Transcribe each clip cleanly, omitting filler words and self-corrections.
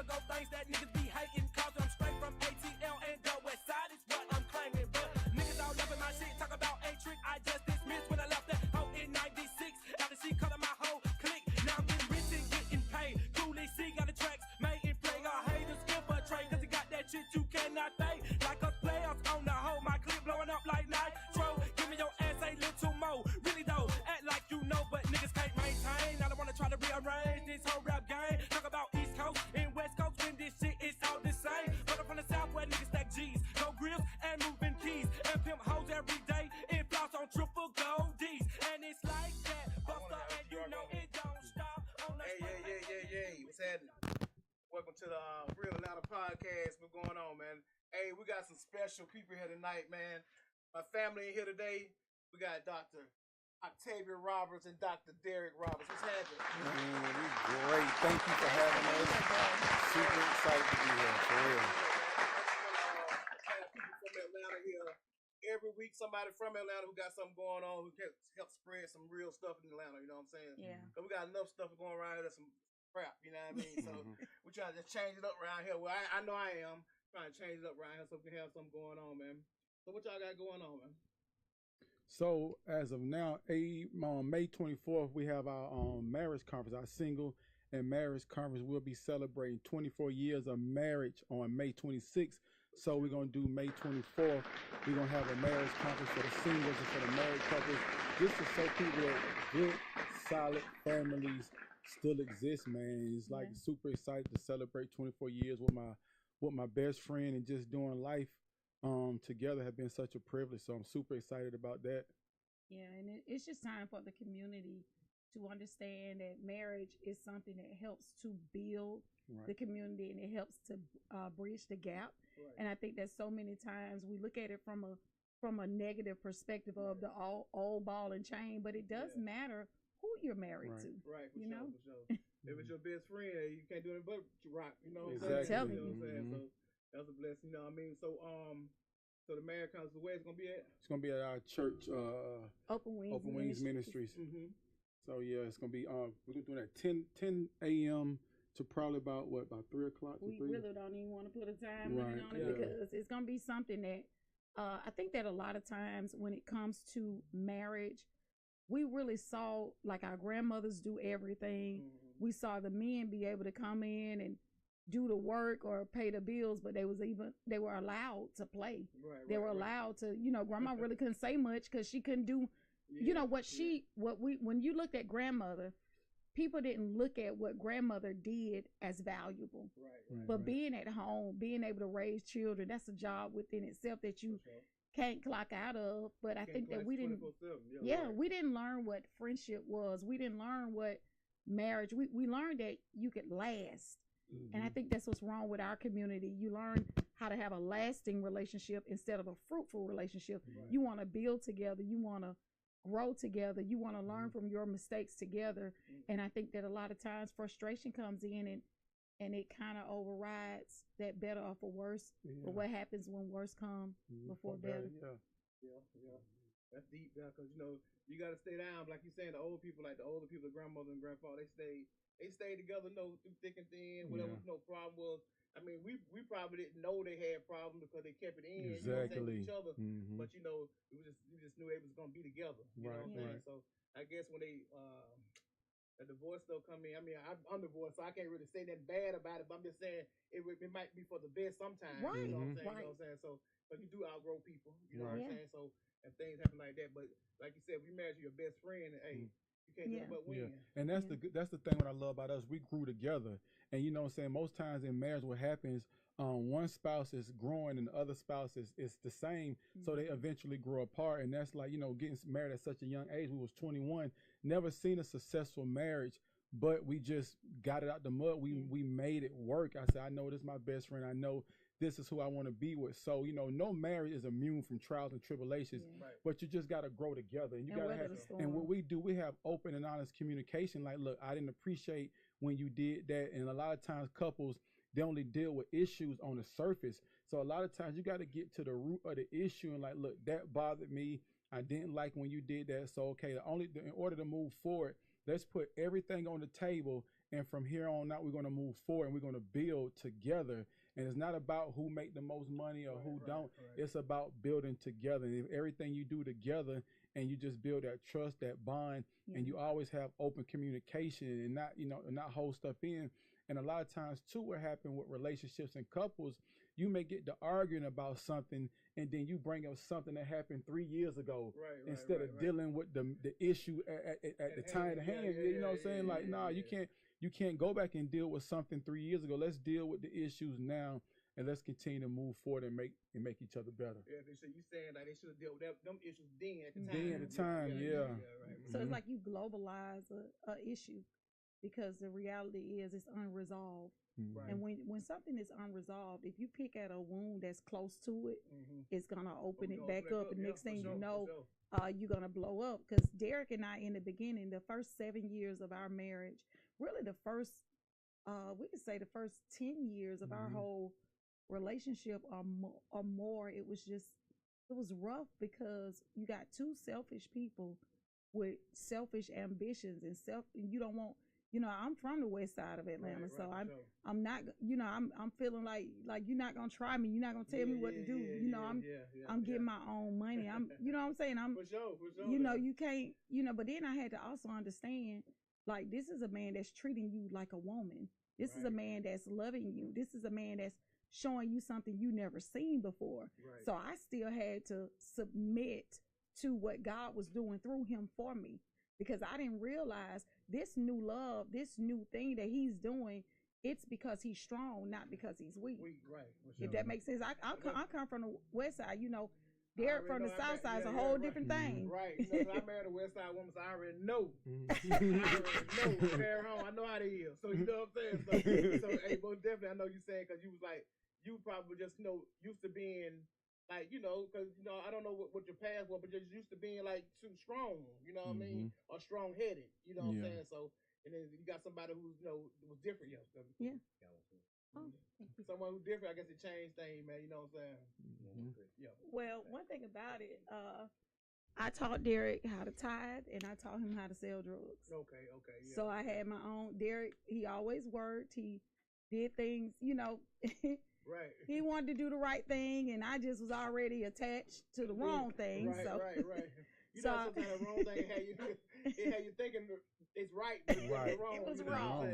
go things that niggas be hating, cause I'm straight from ATL and the West Side is what I'm claiming. But niggas all loving my shit, talk about a trick I just dismissed when I left that hoe in 96. After she cut my whole clique, now I'm getting rich and getting paid. Cooley C got the tracks made and play. All haters infiltrate, cause he got that shit you cannot fake. Like us players on the hoe, my clip blowing up like nitro. Give me your ass a little more, really though, act like you know, but niggas can't maintain. I don't wanna try to rearrange this whole rap game. Talk about East Coast and West Coast when this shit is all the same. But I'm from the South where niggas stack G's, go grills and moving keys, and pimp hoes every day, and floss on triple gold D's. And it's like that, Buster, and you know it don't stop. Hey, what's happening? Welcome to the Real Atlanta Podcast. What's going on, man? Hey, we got some special people here tonight, man. My family in here today. We got Dr. Octavia Roberts and Dr. Derrick Roberts. What's happening? We great. Thank you for having us. Super excited to be here, for real. Have people from Atlanta here. Every week, somebody from Atlanta who got something going on who can help spread some real stuff in Atlanta. You know what I'm saying? Yeah. But we got enough stuff going around here. That's some crap. You know what I mean? So we trying to just change it up around here. Well, I know I am trying to change it up around here so we can have something going on, man. So what y'all got going on, man? So as of now, on May 24th, we have our marriage conference, our single and marriage conference. We'll be celebrating 24 years of marriage on May 26th. So we're going to do May 24th. We're going to have a marriage conference for the singles and for the married couples, just to show people that good, solid families still exist, man. It's like super excited to celebrate 24 years with my best friend, and just doing life together have been such a privilege. So I'm super excited about that. Yeah, and it's just time for the community to understand that marriage is something that helps to build the community, and it helps to bridge the gap. Right. And I think that so many times we look at it from a negative perspective of the all ball and chain, but it does matter who you're married to. Right, for sure. If it's your best friend, you can't do anything but rock. You know what Exactly. I'm saying? You know what I'm saying? So that's a blessing. You know what I mean? So the marriage conference, where it's gonna be at? It's gonna be at our church, Open Wings Ministries. Mm-hmm. So yeah, it's gonna be we're doing at 10 a.m. to probably about 3 o'clock. We really don't even want to put a time limit on it, because it's gonna be something that I think that a lot of times when it comes to marriage, we really saw, like, our grandmothers do everything. We saw the men be able to come in and do the work or pay the bills, but they were allowed to play. They were allowed to, grandma really couldn't say much because she couldn't do, when you looked at grandmother, people didn't look at what grandmother did as valuable. But being at home, being able to raise children, that's a job within itself that you can't clock out of. But I think that we didn't we didn't learn what friendship was. We didn't learn what marriage, we learned that you could last. And I think that's what's wrong with our community. You learn how to have a lasting relationship instead of a fruitful relationship. You want to build together, you want to grow together, you want to learn from your mistakes together. And I think that a lot of times frustration comes in and it kind of overrides that better or for worse. But what happens when worse come before better? That's deep, because you got to stay down, like you're saying. The older people, the grandmother and grandfather, they stayed together, through thick and thin, whatever no problem was. I mean, we probably didn't know they had problems because they kept it in, with each other. But we just knew they was gonna be together. You know what I'm saying? So I guess when a divorce still come in, I mean, I'm divorced, so I can't really say that bad about it. But I'm just saying it might be for the best sometimes. You know what I'm saying? You know what I'm saying? So, but you do outgrow people. You know what I'm saying? So, and things happen like that. But like you said, if you married your best friend, hey. You can't do it but win. And that's the thing what I love about us. We grew together. And you know what I'm saying? Most times in marriage, what happens, one spouse is growing and the other spouse is the same. So they eventually grow apart. And that's like, getting married at such a young age. We was 21, never seen a successful marriage, but we just got it out the mud. We made it work. I said, I know this is my best friend. I know this is who I want to be with. So, no marriage is immune from trials and tribulations, but you just got to grow together. And you got to have, and what we do, we have open and honest communication. Like, look, I didn't appreciate when you did that. And a lot of times couples, they only deal with issues on the surface. So a lot of times you got to get to the root of the issue and like, look, that bothered me. I didn't like when you did that. So, okay, in order to move forward, let's put everything on the table and from here on out, we're going to move forward and we're going to build together. And it's not about who make the most money or who don't. It's about building together. And if everything you do together and you just build that trust, that bond, and you always have open communication and not, not hold stuff in. And a lot of times too, what happens with relationships and couples, you may get to arguing about something and then you bring up something that happened 3 years ago instead of dealing with the issue at the time at hand. You know what I'm saying? Like, nah, you can't go back and deal with something 3 years ago. Let's deal with the issues now and let's continue to move forward and make each other better. Yeah, so you saying like they should have dealt with them issues then at the time. Then at the time, So it's like you globalize a issue because the reality is it's unresolved. And when something is unresolved, if you pick at a wound that's close to it, it's gonna open it back up. And next thing you know, you're gonna blow up. Because Derrick and I, in the beginning, the first 7 years of our marriage, really the first, we could say the first 10 years of our whole relationship or more, it was rough because you got two selfish people with selfish ambitions and you don't want. I'm from the west side of Atlanta, so I'm not, I'm feeling like you're not gonna try me, you're not gonna tell me what to do. I'm getting my own money. I'm, you know what I'm saying? I'm, for sure. You can't, but then I had to also understand, like, this is a man that's treating you like a woman. This is a man that's loving you. This is a man that's showing you something you never seen before. So I still had to submit to what God was doing through him for me. Because I didn't realize this new love, this new thing that he's doing, it's because he's strong, not because he's weak. If that makes sense. I come from the west side, Derrick from the south side is a whole different thing. Right. I married a west side woman, so I already know. I know how they is. So you know what I'm saying? So hey, most definitely, I know you saying, because you was like, you probably just, used to being, like, because, I don't know what your past was, but just used to being, like, too strong, you know what I mean? Or strong-headed, you know what I'm saying? So, and then you got somebody who's, was different, Someone who's different, I guess it changed things, man, you know what I'm saying? Well, one thing about it, I taught Derrick how to tithe, and I taught him how to sell drugs. Okay. So I had my own. Derrick, he always worked. He did things, Right. He wanted to do the right thing, and I just was already attached to the wrong thing. Right. Sometimes the wrong thing it had you thinking it's right, but wrong. It was wrong.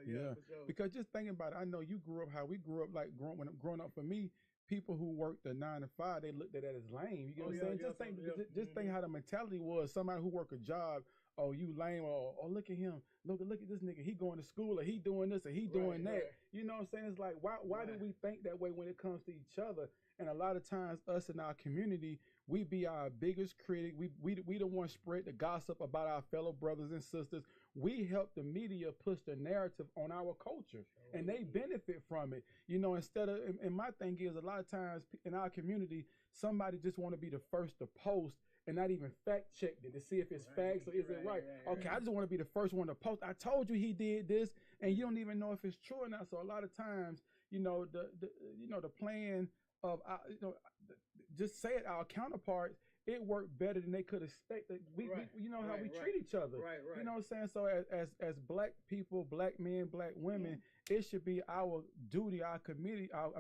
Yeah. For sure. Because just thinking about it, I know you grew up how we grew up. Like growing up for me, people who worked the 9 to 5, they looked at that as lame. You know what I'm saying? Just think how the mentality was. Somebody who worked a job. Oh, you lame, or oh, look at him. Look at this nigga. He going to school, or he doing this, or he doing that. You know what I'm saying? It's like, why do we think that way when it comes to each other? And a lot of times, us in our community, we be our biggest critic. We don't want to spread the gossip about our fellow brothers and sisters. We help the media push the narrative on our culture, and they benefit from it. Instead of, and my thing is, a lot of times in our community, somebody just want to be the first to post and not even fact check it to see if it's facts or is it right. Okay, I just want to be the first one to post. I told you he did this, and you don't even know if it's true or not. So a lot of times, the plan of just say it, our counterparts, it worked better than they could expect. We how we treat each other. You know what I'm saying? So as black people, black men, black women, it should be our duty, our committee, our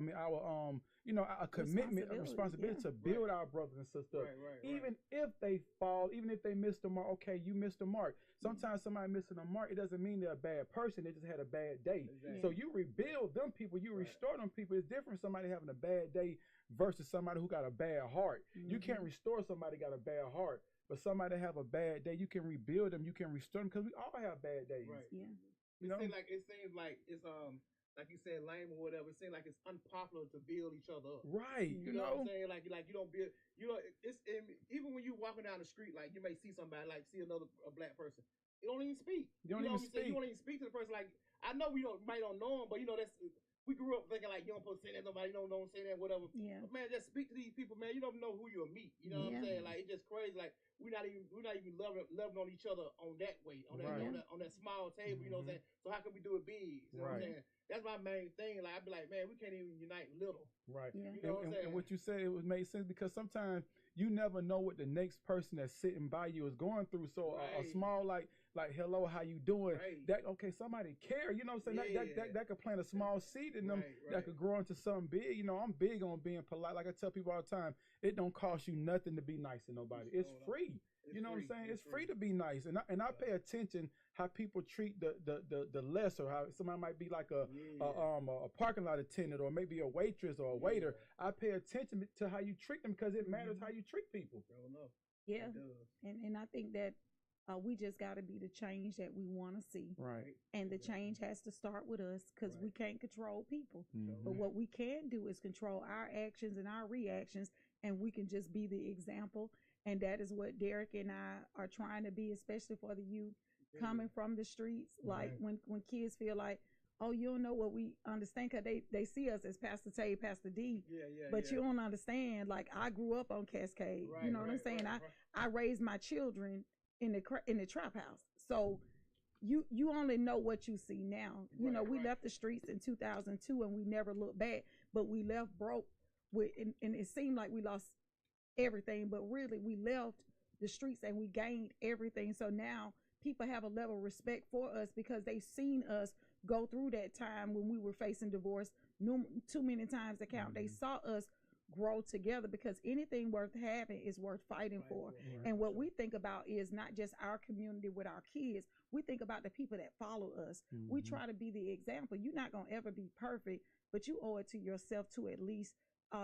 commitment, a responsibility to build our brothers and sisters. Even if they fall, even if they miss the mark, okay, you missed the mark. Sometimes somebody missing a mark, it doesn't mean they're a bad person. They just had a bad day. So you rebuild them people, you restore them people. It's different from somebody having a bad day versus somebody who got a bad heart. You can't restore somebody got a bad heart, but somebody have a bad day, you can rebuild them, you can restore them, because we all have bad days. It seems like it's like you said, lame or whatever. It seems like it's unpopular to build each other up. Right. You know what I'm saying? Like you don't build. It's even when you walking down the street, like you may see somebody, like see a black person. You don't even speak. You don't even speak to the person. Like, I know we might don't know them, but that's. We grew up thinking like you don't supposed to say that, nobody don't say that, whatever. Yeah. But man, just speak to these people, man. You don't know who you'll meet. You know what I'm saying? Like, it's just crazy. Like we're not even loving on each other on that way, on that small table. You know what I'm saying? So how can we do it big? You know what I'm saying? That's my main thing. Like, I'd be like, man, we can't even unite little. Right. Yeah. You know what I'm saying? And what you said, it would make sense, because sometimes you never know what the next person that's sitting by you is going through. So a small, like like, hello, how you doing? Right. That okay, somebody care, you know what I'm saying? That could plant a small seed in them that could grow into something big. You know, I'm big on being polite. Like I tell people all the time, it don't cost you nothing to be nice to nobody. It's free. You know what I'm saying? It's free to be nice, and I pay attention how people treat the lesser. How somebody might be like a parking lot attendant or maybe a waitress or a waiter. I pay attention to how you treat them because it matters how you treat people. Yeah, and I think that we just got to be the change that we want to see. Right. And the change has to start with us because we can't control people. But what we can do is control our actions and our reactions, and we can just be the example. And that is what Derrick and I are trying to be, especially for the youth coming from the streets. Like when kids feel like, oh, you don't know what we understand, because they see us as Pastor Tay, Pastor D. But you don't understand. Like, I grew up on Cascade. You know what I'm saying? I raised my children in the trap house. So you only know what you see now. You know, we left the streets in 2002 and we never looked back, but we left broke with, and it seemed like we lost everything, but really we left the streets and we gained everything. So now people have a level of respect for us because they've seen us go through that time when we were facing divorce too many times to count. They saw us grow together, because anything worth having is worth fighting for. And what we think about is not just our community with our kids. We think about the people that follow us. We try to be the example. You're not going to ever be perfect, but you owe it to yourself to at least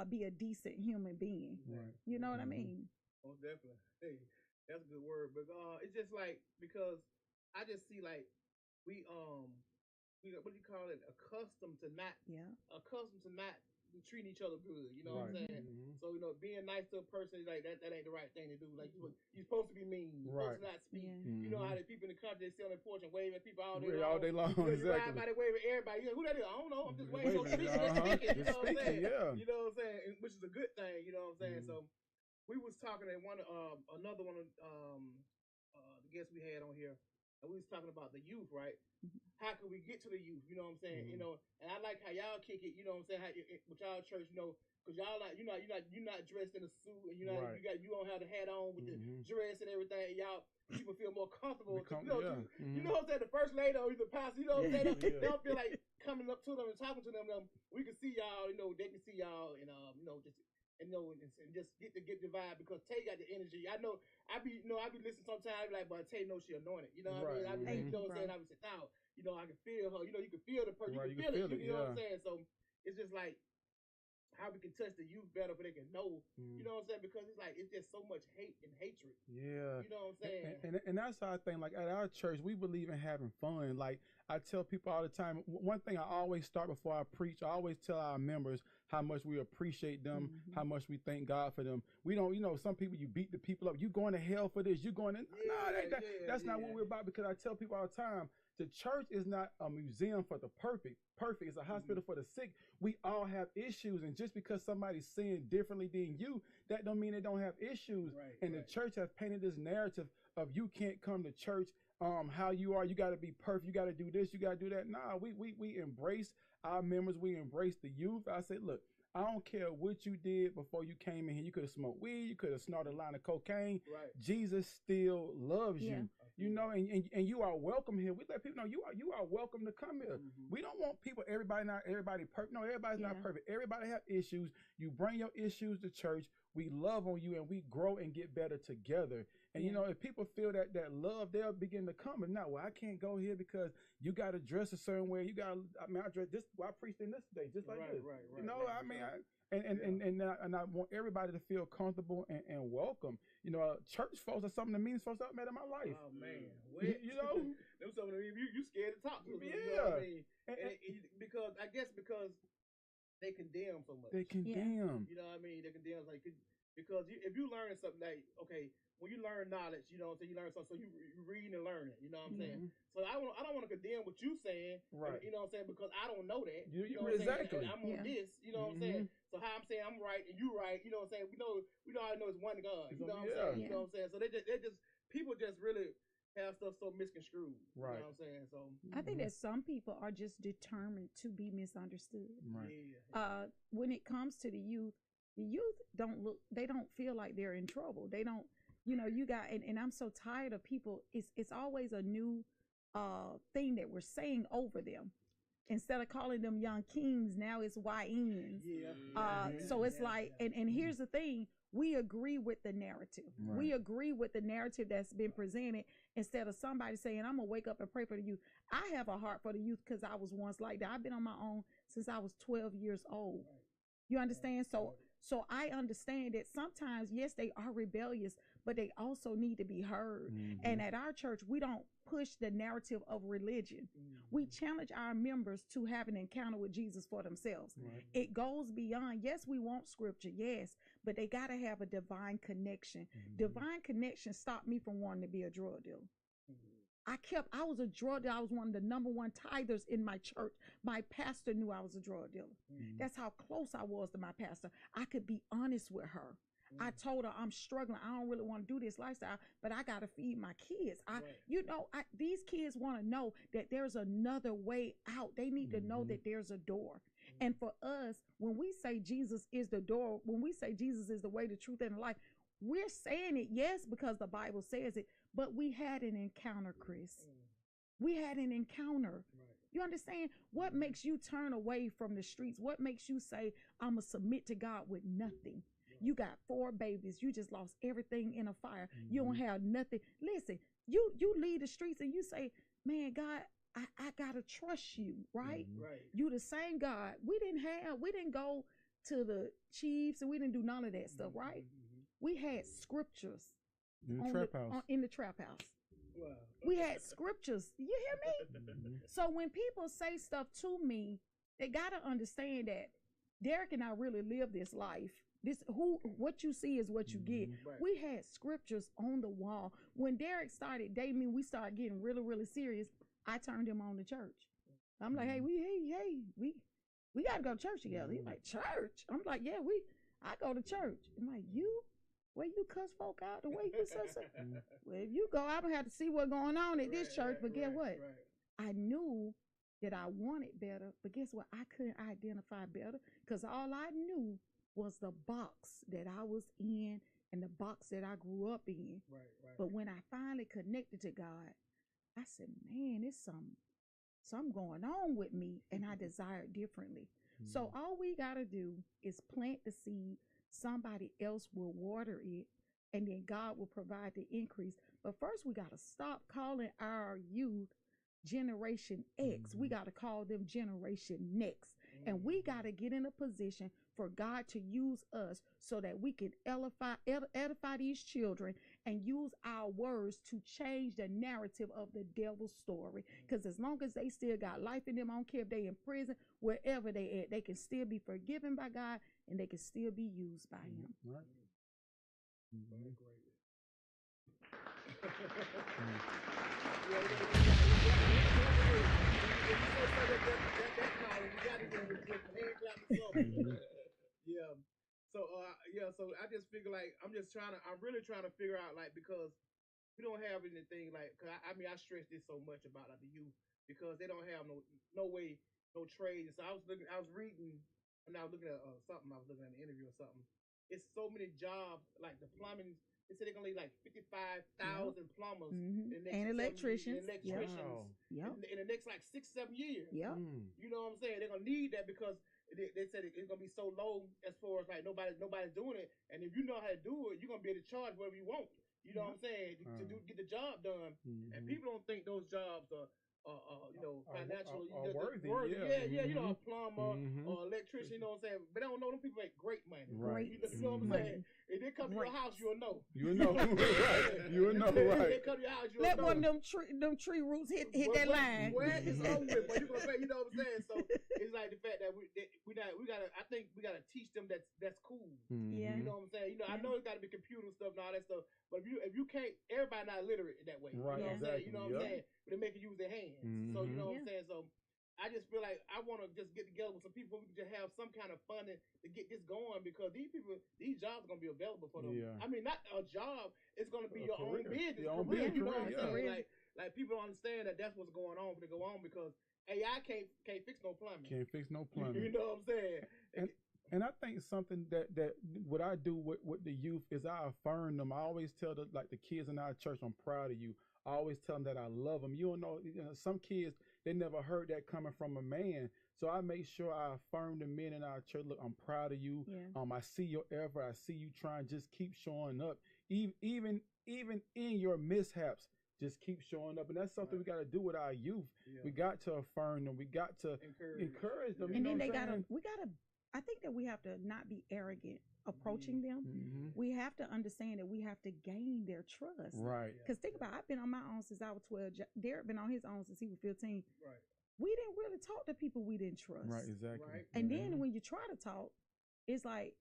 be a decent human being. You know what I mean? Oh, definitely. Hey, that's a good word. But it's just like, because I just see like we what do you call it? Accustomed to not treating each other good. You know what I'm saying? So, you know, being nice to a person, like that ain't the right thing to do. Like you're supposed to be mean. You're supposed to not speak. You know how the people in the country, they sit on their porch and wave at people all day long. You know, you ride by, they wave at everybody. You know, who that is? I don't know. I'm just waving. So speaking. You know what I'm saying? You know what I'm saying? Which is a good thing. You know what I'm saying? So we was talking at another one of the guests we had on here, and we was talking about the youth, right? How can we get to the youth? You know what I'm saying? You know, and I like how y'all kick it. You know what I'm saying? How with y'all church, you know, because y'all like you're not dressed in a suit, and you don't have the hat on with the dress and everything. Y'all people feel more comfortable. You know what I'm saying? The first lady or the pastor, you know what I'm saying? They don't feel like coming up to them and talking to them. We can see y'all. You know, they can see y'all, and you know, just. And just get the vibe, because Tay got the energy. I know I be listening sometimes. I be like, but Tay knows she anointed. You know what I mean? You know what I'm saying? I be saying, now, you know, I can feel her. You know, you can feel the person. You can feel it. You know what I'm saying? So it's just like how we can touch the youth better, but they can know. You know what I'm saying? Because it's like it's just so much hate and hatred. Yeah. You know what I'm saying? And that's our thing. Like at our church, we believe in having fun. Like I tell people all the time, one thing I always start before I preach, I always tell our members how much we appreciate them, how much we thank God for them. We don't, you know, some people, you beat the people up. You going to hell for this. You going in. That's not what we're about, because I tell people all the time, the church is not a museum for the perfect. It's a hospital for the sick. We all have issues, and just because somebody's seeing differently than you, that don't mean they don't have issues. The church has painted this narrative of you can't come to church how you are. You got to be perfect. You got to do this. You got to do that. Nah, we embrace our members. We embrace the youth. I said, look, I don't care what you did before you came in here. You could have smoked weed. You could have snorted a line of cocaine. Jesus still loves you. You know, and you are welcome here. We let people know you are welcome to come here. We don't want everybody perfect. No, everybody's not perfect. Everybody have issues. You bring your issues to church. We love on you, and we grow and get better together. And you know, if people feel that love, they'll begin to come. And now, well, I can't go here because you got to dress a certain way. I dress this. Well, I preached in this today, just like this. You know, I want everybody to feel comfortable and welcome. You know, church folks are some of the meanest folks I've met in my life. Oh man, you know, them some of the you scared to talk to them. You know what I mean? Because they condemn so much. They condemn. You know what I mean? They condemn because if you learn something, like, okay, when you learn knowledge, you know what I'm saying, you learn something, so you read and learn it. You know what I'm saying? So I don't want to condemn what you saying. You know what I'm saying? Because I don't know that. You know what exactly. I'm saying? I'm on this. You know what I'm saying? So how I'm saying I'm right and you right. You know what I'm saying? We all know it's one God. You know what I'm saying? You know what I'm saying? So they just people just really have stuff so misconstrued. You know what I'm saying? So I think that some people are just determined to be misunderstood. When it comes to the youth don't feel like they're in trouble. They don't You know, you got, and I'm so tired of people. It's always a new thing that we're saying over them. Instead of calling them young kings, now it's YNs. So it's like, and here's the thing. We agree with the narrative. Right. We agree with the narrative that's been presented instead of somebody saying, I'm going to wake up and pray for the youth. I have a heart for the youth because I was once like that. I've been on my own since I was 12 years old. You understand? So I understand that sometimes, yes, they are rebellious, but they also need to be heard. And at our church, we don't push the narrative of religion. We challenge our members to have an encounter with Jesus for themselves. Right. It goes beyond, yes, we want scripture, yes, but they got to have a divine connection. Divine connection stopped me from wanting to be a drug dealer. I was a drug dealer. I was one of the number one tithers in my church. My pastor knew I was a drug dealer. That's how close I was to my pastor. I could be honest with her. I told her I'm struggling. I don't really want to do this lifestyle, but I got to feed my kids. These kids want to know that there's another way out. They need to know that there's a door. And for us, when we say Jesus is the door, when we say Jesus is the way, the truth, and the life, we're saying it, yes, because the Bible says it, but we had an encounter, Chris. We had an encounter. Right. You understand? What makes you turn away from the streets? What makes you say, I'm going to submit to God with nothing? You got 4 babies. You just lost everything in a fire. You don't have nothing. Listen, you leave the streets and you say, man, God, I got to trust you, right? Right? You the same God. We didn't go to the chiefs and we didn't do none of that stuff, right? We had scriptures in the trap house. Wow. We had scriptures. You hear me? So when people say stuff to me, they got to understand that Derrick and I really live this life. What you see is what you get. Right. We had scriptures on the wall. When Derrick started dating me, we started getting really, really serious. I turned him on to church. I'm like, hey, we got to go to church together. He's like, church? I'm like, yeah, I go to church. I'm like, where you cuss folk out the way you say? Well, if you go, I'm going to have to see what's going on at this church. But guess what? I knew that I wanted better, but guess what? I couldn't identify better because all I knew was the box that I was in and the box that I grew up in. Right. But when I finally connected to God, I said, man, it's something going on with me, and I desire it differently. So all we got to do is plant the seed. Somebody else will water it, and then God will provide the increase. But first, we got to stop calling our youth Generation X. We got to call them Generation Next. And we got to get in a position for God to use us so that we can edify these children and use our words to change the narrative of the devil's story. Because as long as they still got life in them, I don't care if they in prison, wherever they at, they can still be forgiven by God and they can still be used by him. Right. So I just figure like I'm really trying to figure out like because we don't have anything like cause I stress this so much about like the youth because they don't have no way, no trade. So I was reading and I was looking at something. I was looking at an interview or something. It's so many jobs like the plumbing. They said they're gonna need like 55,000 plumbers and electricians. In the next like 6-7 years. Yep. You know what I'm saying? They're gonna need that because they said it's gonna be so low as far as like nobody's doing it. And if you know how to do it, you're gonna be able to charge whatever you want. You know what I'm saying? To get the job done. And people don't think those jobs are financially worthy. Yeah, you know, a plumber or electrician, you know what I'm saying? But they don't know them people make great money. Right. You know what I'm saying? If they come to your house, you'll know. You'll know. Right. You'll know, right. If they come to your house, you'll Let know. one of them tree roots hit that line. Where it's over with, but you gonna pay, you know what I'm saying? So it's like the fact that we gotta teach them that's cool. Yeah. You know what I'm saying? You know, I know it's gotta be computer stuff and all that stuff, but if you can't, everybody not literate that way. Right. You know what I'm saying? You know what I'm saying? But they make you use their hands. So you know what I'm saying? So I just feel like I want to just get together with some people. We can just have some kind of funding to get this going because these jobs are going to be available for them. Yeah. I mean, not a job. It's going to be your own business. Your own business. You know what I'm saying? Like people don't understand that's what's going on to go on because AI can't fix no plumbing. Can't fix no plumbing. You know what I'm saying? And I think something that what I do with the youth is I affirm them. I always tell the kids in our church, I'm proud of you. I always tell them that I love them. You don't know, some kids, they never heard that coming from a man. So I make sure I affirm the men in our church. Look, I'm proud of you. Yeah. I see your effort. I see you trying. Just keep showing up. Even in your mishaps, just keep showing up. And that's something we got to do with our youth. Yeah. We got to affirm them. We got to encourage them. And then I think that we have to not be arrogant approaching them. We have to understand that we have to gain their trust. Right. Because think about it, I've been on my own since I was 12. Derrick been on his own since he was 15. Right. We didn't really talk to people we didn't trust. Right, exactly. Right. And then when you try to talk, it's like,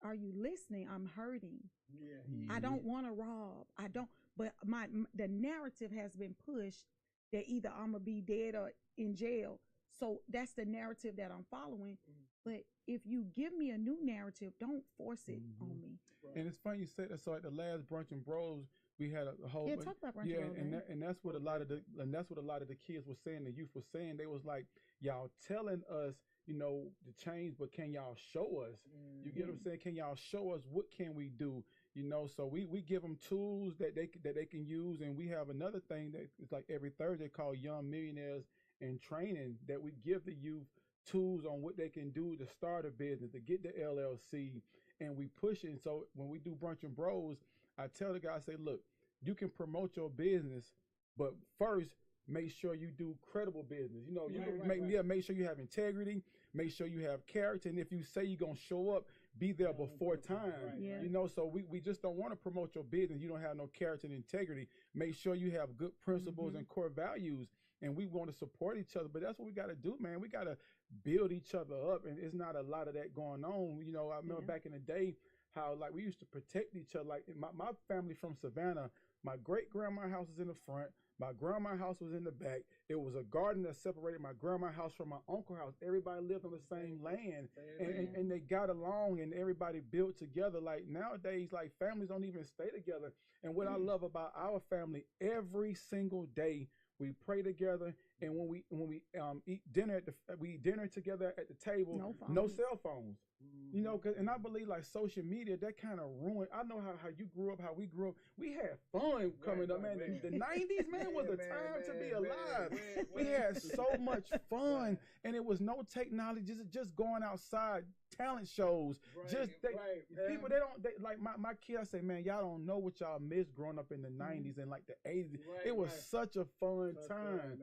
are you listening? I'm hurting. Yeah. I don't want to rob. I don't. But the narrative has been pushed that either I'm gonna be dead or in jail. So that's the narrative that I'm following. But if you give me a new narrative, don't force it on me. Right. And it's funny you said that. So at the last Brunch and Bros, we had a whole talk about Brunch and Bros. And that's what a lot of the kids were saying. The youth was saying, they was like, y'all telling us, the change, but can y'all show us? You get what I'm saying? Can y'all show us what can we do? So we give them tools that they can use, and we have another thing that is like every Thursday called Young Millionaires in Training, that we give the youth tools on what they can do to start a business, to get the LLC, and we push it. And so when we do Brunch and Bros, I tell the guys, say, look, you can promote your business, but first make sure you do credible business. Make sure you have integrity, make sure you have character, and if you say you're gonna show up, be there before time. So we just don't want to promote your business. You don't have no character and integrity. Make sure you have good principles and core values, and we want to support each other. But that's what we got to do, man. We got to build each other up, and it's not a lot of that going on. I remember back in the day how like we used to protect each other. Like my family from Savannah, my great grandma's house was in the front. My grandma's house was in the back. It was a garden that separated my grandma's house from my uncle's house. Everybody lived on the same land, and they got along, and everybody built together. Like nowadays, like families don't even stay together. And what I love about our family, every single day we pray together, and when we eat dinner we eat dinner together at the table. No cell phones. And I believe like social media, that kind of ruined. I know how you grew up, how we grew up. We had fun coming up, man. The 90s, man, was a time to be alive. We had so much fun, and it was no technology, just going outside, talent shows. People, like my kids, I say, man, y'all don't know what y'all missed growing up in the 90s and like the 80s. It was such a fun time.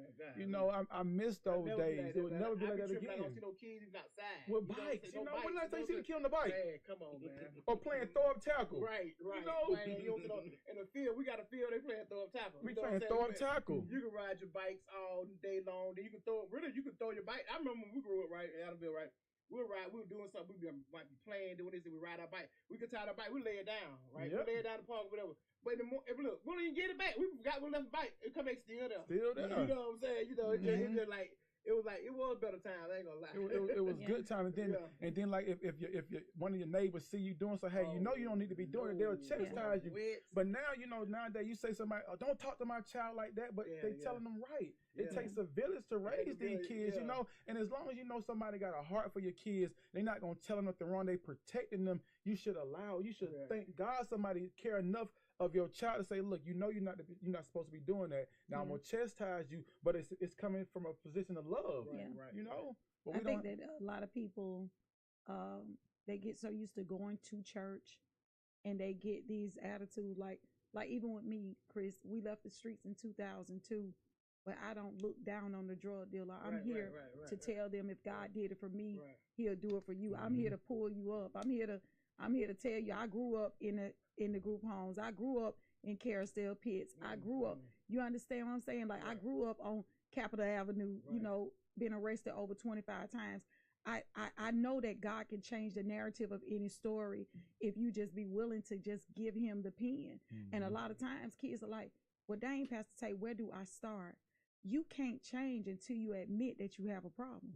I miss those days. It would never be like that again. I don't see no kids even outside. With bikes, when last time you seen a kid on the bike? Man, come on, man. Or playing throw up tackle. Right. Man, in the field, we got a field, they playing throw up tackle. We playing throw up tackle. You can ride your bikes all day long. Then you can throw your bike. I remember when we grew up, right, in Adamville, right? We were doing something, might be playing, doing this, and we ride our bike. We could tie our bike, we lay it down, right? Yep. We lay it down the park or whatever. But in the if we don't even get it back. We forgot we left the bike. It come back still there. Still there. You know what I'm saying? It's just like, it was better times. I ain't gonna lie. It was good time, and then like if one of your neighbors see you doing so, hey, you don't need to be doing it. They'll chastise you. But now nowadays you say somebody, don't talk to my child like that, but they telling them right. It takes a village to raise these kids, And as long as somebody got a heart for your kids, they're not gonna tell them nothing wrong. They protecting them. You should thank God somebody care enough of your child to say, look, you're not supposed to be doing that. Now I'm gonna chastise you, but it's coming from a position of love. Right. But I think that a lot of people they get so used to going to church, and they get these attitudes like even with me, Chris, we left the streets in 2002. But I don't look down on the drug dealer. I'm here to tell them if God did it for me, He'll do it for you. I'm here to pull you up. I'm here to tell you. I grew up in the group homes. I grew up in carousel pits. I grew up. You understand what I'm saying? Like I grew up on Capitol Avenue. Been arrested over 25 times. I know that God can change the narrative of any story if you just be willing to just give Him the pen. And a lot of times kids are like, well, dang, Pastor Tay, where do I start? You can't change until you admit that you have a problem.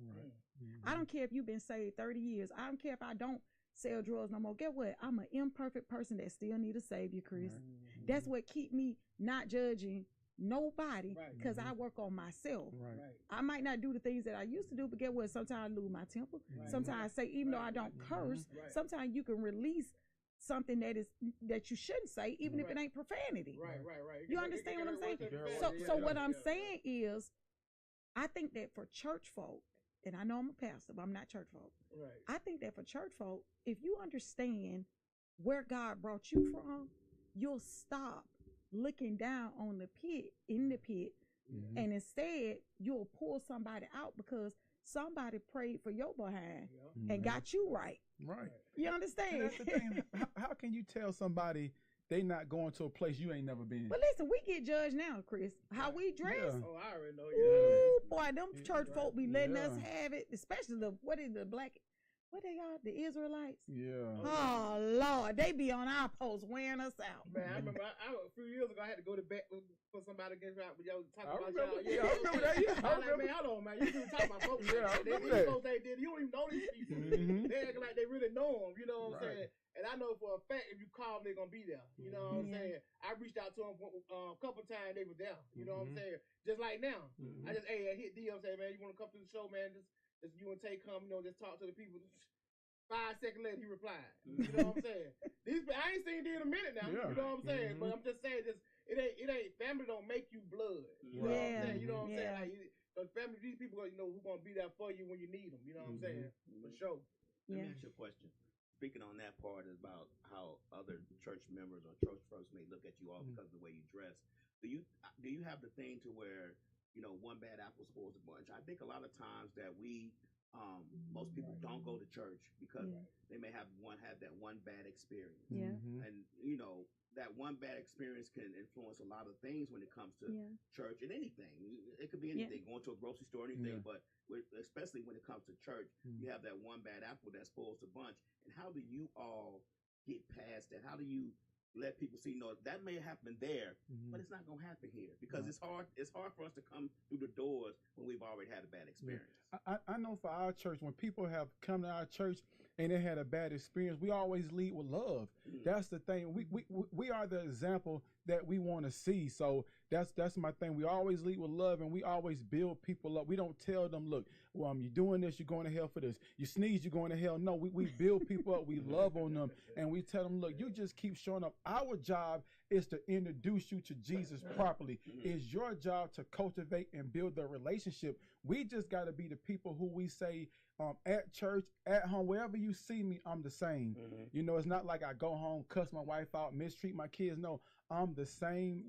I don't care if you've been saved 30 years. I don't care if I don't sell drugs no more. Get what? I'm an imperfect person that still need a savior, Chris. That's what keep me not judging nobody because I work on myself. I might not do the things that I used to do, but get what? Sometimes I lose my temper. Sometimes I say, even though I don't curse, sometimes you can release something that you shouldn't say, even if it ain't profanity. You understand what I'm saying? So what I'm saying is, I think that for church folk, and I know I'm a pastor, but I'm not church folk. I think that for church folk, if you understand where God brought you from, you'll stop looking down on the pit, and instead you'll pull somebody out because somebody prayed for your behind and got you right. You understand? And that's the thing. How can you tell somebody they not going to a place you ain't never been? But listen, we get judged now, Chris. How we dress. Oh, I already know. Ooh, boy, them church folk be letting us have it, especially the black. What they are? The Israelites? Oh, Lord. They be on our post wearing us out. Man, I remember a few years ago, I had to go to bed for somebody to get out with y'all talking about y'all. I remember that. I was like, man, hold on, man. You didn't talk about folks. These folks ain't did. You don't even know these people. They acting like they really know them. You know what I'm saying? And I know for a fact, if you call them, they're going to be there. You know what I'm saying? I reached out to them a couple times. They were there. You know what I'm saying? Just like now. I just, I hit DM, say, man, you want to come to the show, man? Just you and Tay come, just talk to the people. 5 seconds later, he replied. You know what I'm saying? I ain't seen D in a minute now. You know what I'm saying? But I'm just saying, it ain't family don't make you blood. You know what I'm saying? You know what I'm saying? Like, the family, these people, who gonna be there for you when you need them. You know what I'm saying? For sure. Let me ask you a question. Speaking on that part about how other church members or church folks may look at you all because of the way you dress. Do you have the thing to where one bad apple spoils a bunch? I think a lot of times that most people don't go to church because they may have that one bad experience. And that one bad experience can influence a lot of things when it comes to church and anything. It could be anything, going to a grocery store, anything, but especially when it comes to church, you have that one bad apple that spoils a bunch. And how do you all get past that? How do you let people see, that may happen there, but it's not going to happen here because it's hard for us to come through the doors when we've already had a bad experience. I know for our church, when people have come to our church and they had a bad experience, we always lead with love. That's the thing. We are the example that we want to see. So that's my thing. We always lead with love, and we always build people up. We don't tell them, look, you're doing this, you're going to hell for this. You sneeze, you're going to hell. No, we build people up. We love on them, and we tell them, look, you just keep showing up. Our job is to introduce you to Jesus properly. It's your job to cultivate and build the relationship. We just got to be the people who we say at church, at home, wherever you see me, I'm the same. It's not like I go home, cuss my wife out, mistreat my kids. No, I'm the same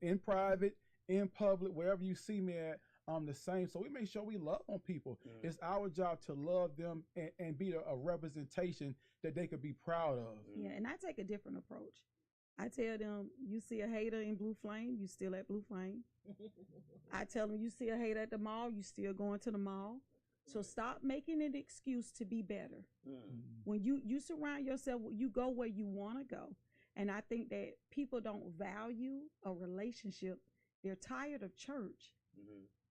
in private, in public, wherever you see me at, I'm the same. So we make sure we love on people. It's our job to love them and be a representation that they could be proud of. Yeah, and I take a different approach. I tell them, you see a hater in Blue Flame, you still at Blue Flame. I tell them, you see a hater at the mall, you still going to the mall. So stop making an excuse to be better. When you surround yourself, you go where you want to go. And I think that people don't value a relationship. They're tired of church,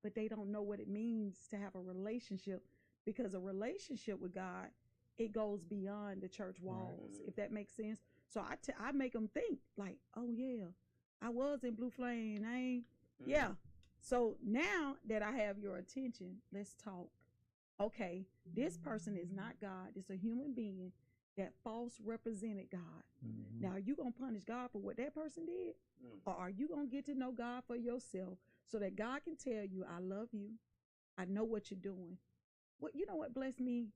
but they don't know what it means to have a relationship, because a relationship with God, it goes beyond the church walls, if that makes sense. So I make them think like, oh yeah, I was in Blue Flame. So now that I have your attention, let's talk. Okay, this person is not God. It's a human being that false represented God. Now, are you going to punish God for what that person did? Or are you going to get to know God for yourself so that God can tell you, I love you. I know what you're doing. You know what blessed me?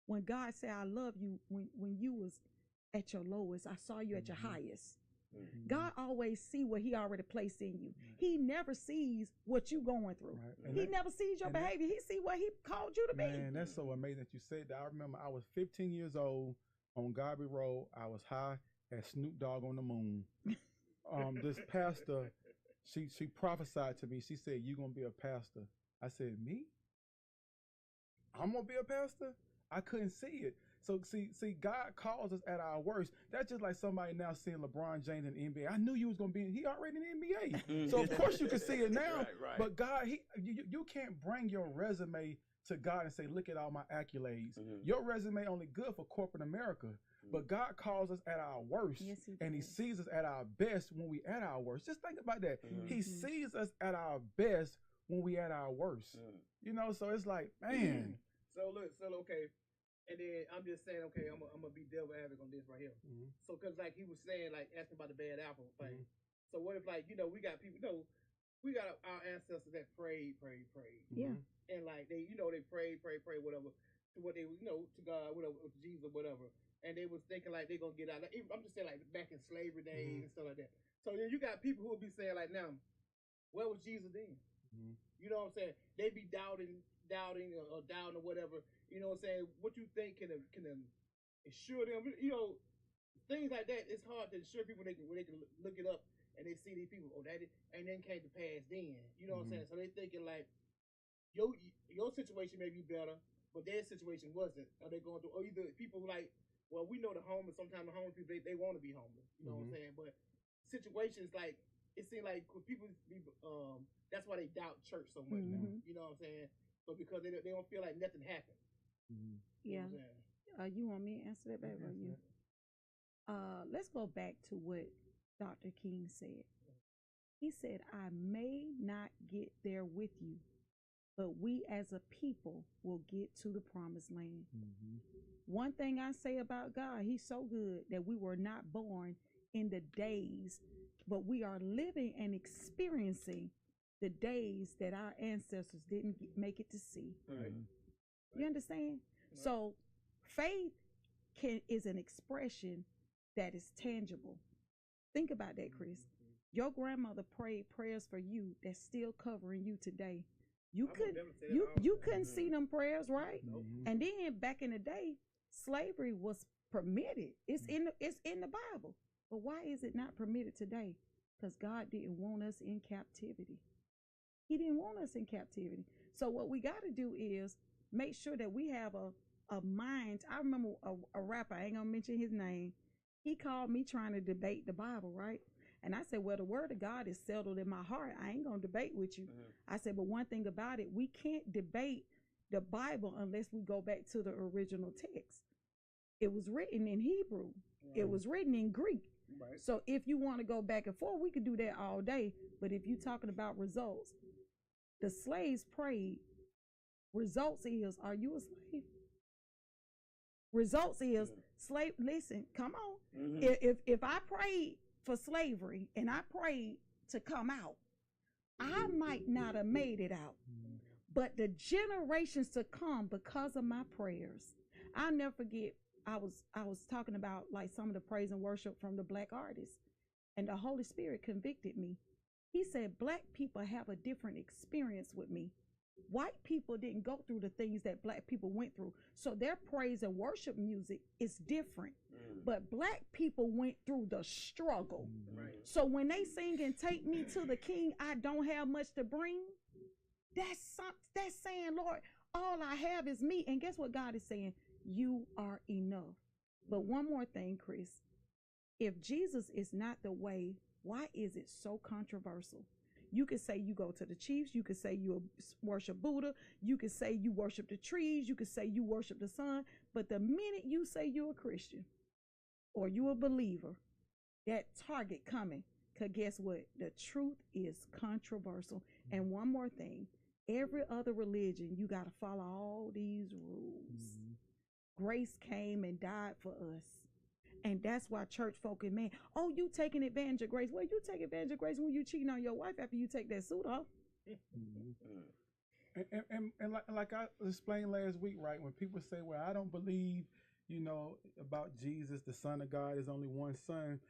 When God said, I love you, when you was at your lowest, I saw you at your highest. God always see what he already placed in you. He never sees what you going through. He never sees your behavior. He see what he called you to be. Man, that's so amazing that you said that. I remember I was 15 years old on Garby Road. I was high as Snoop Dogg on the moon. This pastor, she prophesied to me. She said, "You gonna be a pastor." I said, "Me? I'm gonna be a pastor?" I couldn't see it. So see, God calls us at our worst. That's just like somebody now seeing LeBron James in the NBA. I knew you was gonna be. He already in the NBA. So of course you can see it now. But God, you can't bring your resume to God and say, look at all my accolades. Mhm. Your resume only good for corporate America, but God calls us at our worst, Yes, he and he does. sees us at our best when we at our worst. Just think about that. He Mhm. sees us at our best when we at our worst. You know, so it's like, man. So look, okay, and then I'm just saying, okay, I'm gonna be devil advocate on this right here. So, cause like he was saying, like asking about the bad apple thing. So what if, like, we got people, we got our ancestors that prayed, Yeah. and like they, they prayed, whatever, to what they, to God, whatever, to Jesus, whatever, and they was thinking like they gonna get out. Like, I'm just saying, like back in slavery days and stuff like that. So then you got people who will be saying like, now, where was Jesus then? You know what I'm saying? They be doubting or down or whatever. You know what I'm saying? What you think can assure them? Things like that. It's hard to assure people when they can look it up and they see these people. Oh, that is, and then came to pass. Then you know what I'm saying? So they thinking like your situation may be better, but their situation wasn't. Are they going through? Or either people like, well, we know the homeless. Sometimes the homeless people they want to be homeless. You know what I'm saying? But situations like it seems like people be that's why they doubt church so much now. You know what I'm saying? But because they don't feel like nothing happened. Yeah. You want me to answer that, baby? Or you? Let's go back to what Dr. King said. He said, I may not get there with you, but we as a people will get to the promised land. One thing I say about God, he's so good that we were not born in the days, but we are living and experiencing the days that our ancestors didn't make it to see. You understand? So faith is an expression that is tangible. Think about that, Chris. Your grandmother prayed prayers for you that's still covering you today. You couldn't see them prayers, right? And then back in the day, slavery was permitted. It's in the Bible. But why is it not permitted today? Because God didn't want us in captivity. He didn't want us in captivity. So what we got to do is make sure that we have a mind. I remember a rapper, I ain't gonna mention his name. He called me trying to debate the Bible, right? And I said, well, the word of God is settled in my heart. I ain't gonna debate with you. I said, but one thing about it, we can't debate the Bible unless we go back to the original text. It was written in Hebrew. It was written in Greek. So if you want to go back and forth, we could do that all day. But if you're talking about results, the slaves prayed. Results is, are you a slave? Results is, slave, listen, come on. If I prayed for slavery and I prayed to come out, I might not have made it out. But the generations to come, because of my prayers, I'll never forget, I was talking about like some of the praise and worship from the black artists, and the Holy Spirit convicted me. He said, black people have a different experience with me. White people didn't go through the things that black people went through. So their praise and worship music is different. But black people went through the struggle. So when they sing and take me to the king, I don't have much to bring. That's saying, Lord, all I have is me. And guess what God is saying? You are enough. But one more thing, Chris. If Jesus is not the way, why is it so controversial? You could say you go to the chiefs. You could say you worship Buddha. You could say you worship the trees. You could say you worship the sun. But the minute you say you're a Christian or you're a believer, that target coming. Because guess what? The truth is controversial. And one more thing. Every other religion, you got to follow all these rules. Grace came and died for us. And that's why church folk and man, oh, you taking advantage of grace. Well, you take advantage of grace when you cheating on your wife after you take that suit off. And like I explained last week, right? When people say, well, I don't believe, about Jesus, the Son of God, is only one son.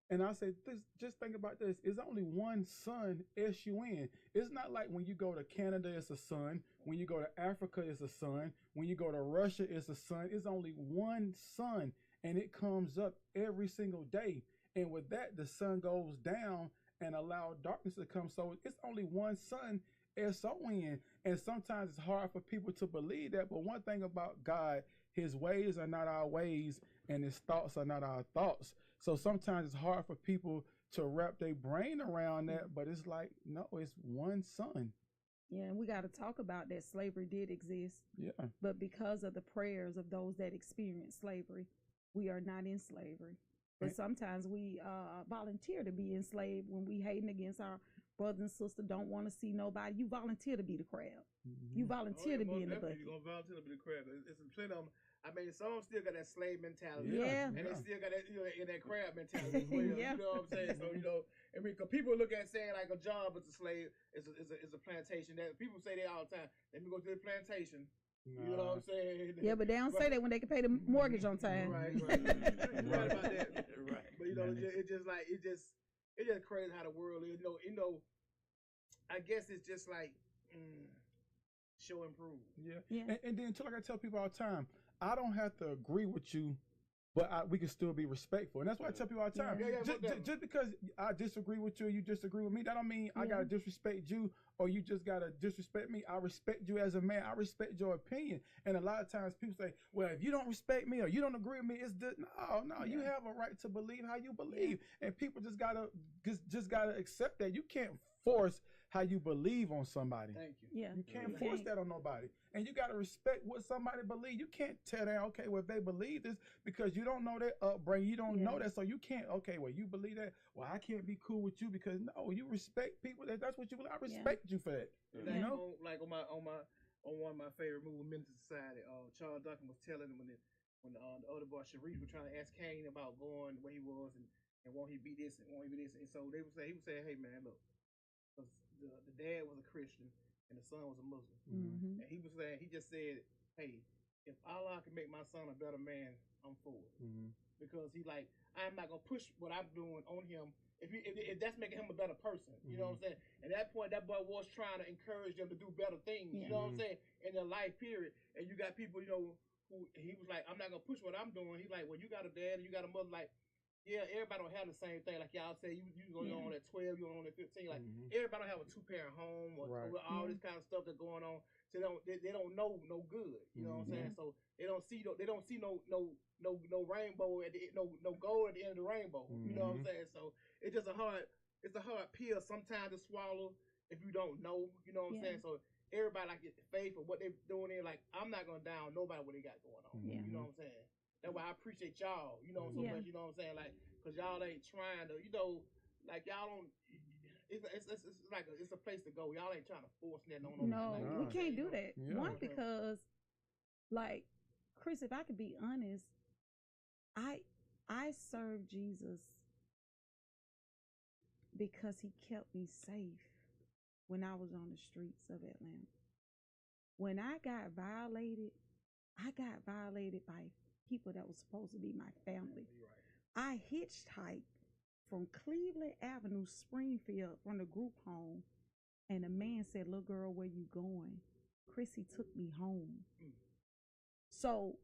And I say, just think about this. It's only one son, S-U-N. It's not like when you go to Canada, it's a son. When you go to Africa, it's a son. When you go to Russia, it's a son. It's only one son. And it comes up every single day. And with that, the sun goes down and allow darkness to come. So it's only one sun, S-O-N. And sometimes it's hard for people to believe that. But one thing about God, his ways are not our ways, and his thoughts are not our thoughts. So sometimes it's hard for people to wrap their brain around that. But it's like, no, it's one sun. Yeah, and we got to talk about that. Slavery did exist. Yeah. But because of the prayers of those that experienced slavery, we are not in slavery. But sometimes we volunteer to be enslaved when we hating against our brothers and sisters, don't want to see nobody. You volunteer to be the crab. You volunteer to be in the bucket. You're going to volunteer to be the crab. It's plenty of them. I mean, some of them still got that slave mentality. Yeah. And they still got that, in that crab mentality as well. Yeah. You know what I'm saying? So, I mean, because people look at saying like a job as a slave is a plantation. That people say that all the time. Let me go to the plantation. You know what I'm saying? Yeah, but they don't say that when they can pay the mortgage on time. Right. You're right about that. Right. But it just crazy how the world is. I guess it's just like show and prove. Yeah. And then like I tell people all the time, I don't have to agree with you, but we can still be respectful. And that's why I tell people all the time. Just because I disagree with you or you disagree with me, that don't mean I gotta disrespect you or you just gotta disrespect me. I respect you as a man. I respect your opinion. And a lot of times people say, well, if you don't respect me or you don't agree with me, it's this. No. You have a right to believe how you believe. And people just gotta accept that. You can't force how you believe on somebody. Thank you. Yeah. You can't force that on nobody. And you got to respect what somebody believes. You can't tell them, okay, well, if they believe this, because you don't know their upbringing, you don't know that, so you can't, okay, well, you believe that, well, I can't be cool with you because, no, you respect people. That's what you believe. I respect you for that. You know? Like on one of my favorite movies, Mental Society, Charles Duncan was telling him when the other boy, Sharif, was trying to ask Kane about going where he was and won't he be this and won't he be this. And so he would say, hey, man, look, because the dad was a Christian and the son was a Muslim. And he just said, hey, if Allah can make my son a better man, I'm for it. Because he's like, I'm not gonna push what I'm doing on him if that's making him a better person. You know what I'm saying? At that point, that boy was trying to encourage them to do better things. You know what I'm saying? In their life period. And you got people, who he was like, I'm not gonna push what I'm doing. He's like, well, you got a dad and you got a mother. Like, yeah, everybody don't have the same thing. Like y'all say, you go on at 12, you on at 15. Like everybody don't have a 2-parent home or all this kind of stuff that's going on. So they don't know no good. You know what I'm saying? So they don't see no rainbow at the no gold at the end of the rainbow. You know what I'm saying? So it's just a hard pill sometimes to swallow if you don't know. You know what I'm saying? So everybody like get the faith of what they're doing in. Like I'm not gonna down nobody what they got going on. You know what I'm saying? That's why I appreciate y'all, so much, you know what I'm saying? Like, because y'all ain't trying to, like y'all don't, it's like it's a place to go. Y'all ain't trying to force that on. No, we can't do that. One, because, like, Chris, if I could be honest, I served Jesus because he kept me safe when I was on the streets of Atlanta. When I got violated by people that was supposed to be my family. I hitchhiked from Cleveland Avenue, Springfield, from the group home, and a man said, "Little girl, where you going?" Chrissy took me home. So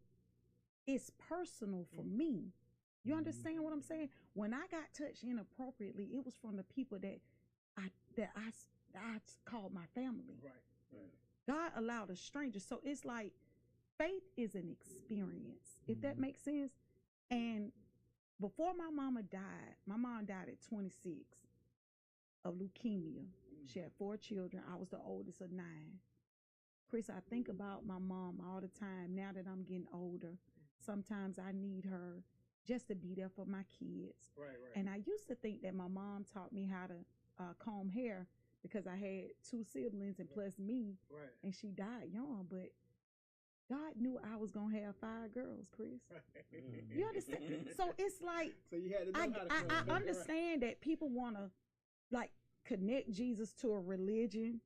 it's personal for me. You understand what I'm saying? When I got touched inappropriately, it was from the people that I called my family. Right. God allowed a stranger. So it's like, faith is an experience, if that makes sense. And before my mom died at 26 of leukemia. She had 4 children. I was the oldest of 9. Chris, I think about my mom all the time. Now that I'm getting older, sometimes I need her just to be there for my kids. Right. And I used to think that my mom taught me how to comb hair because I had 2 siblings and plus me. Right. And she died young, but God knew I was gonna have 5 girls, Chris. You understand? So it's like, so you had to know how to I understand that people wanna like connect Jesus to a religion,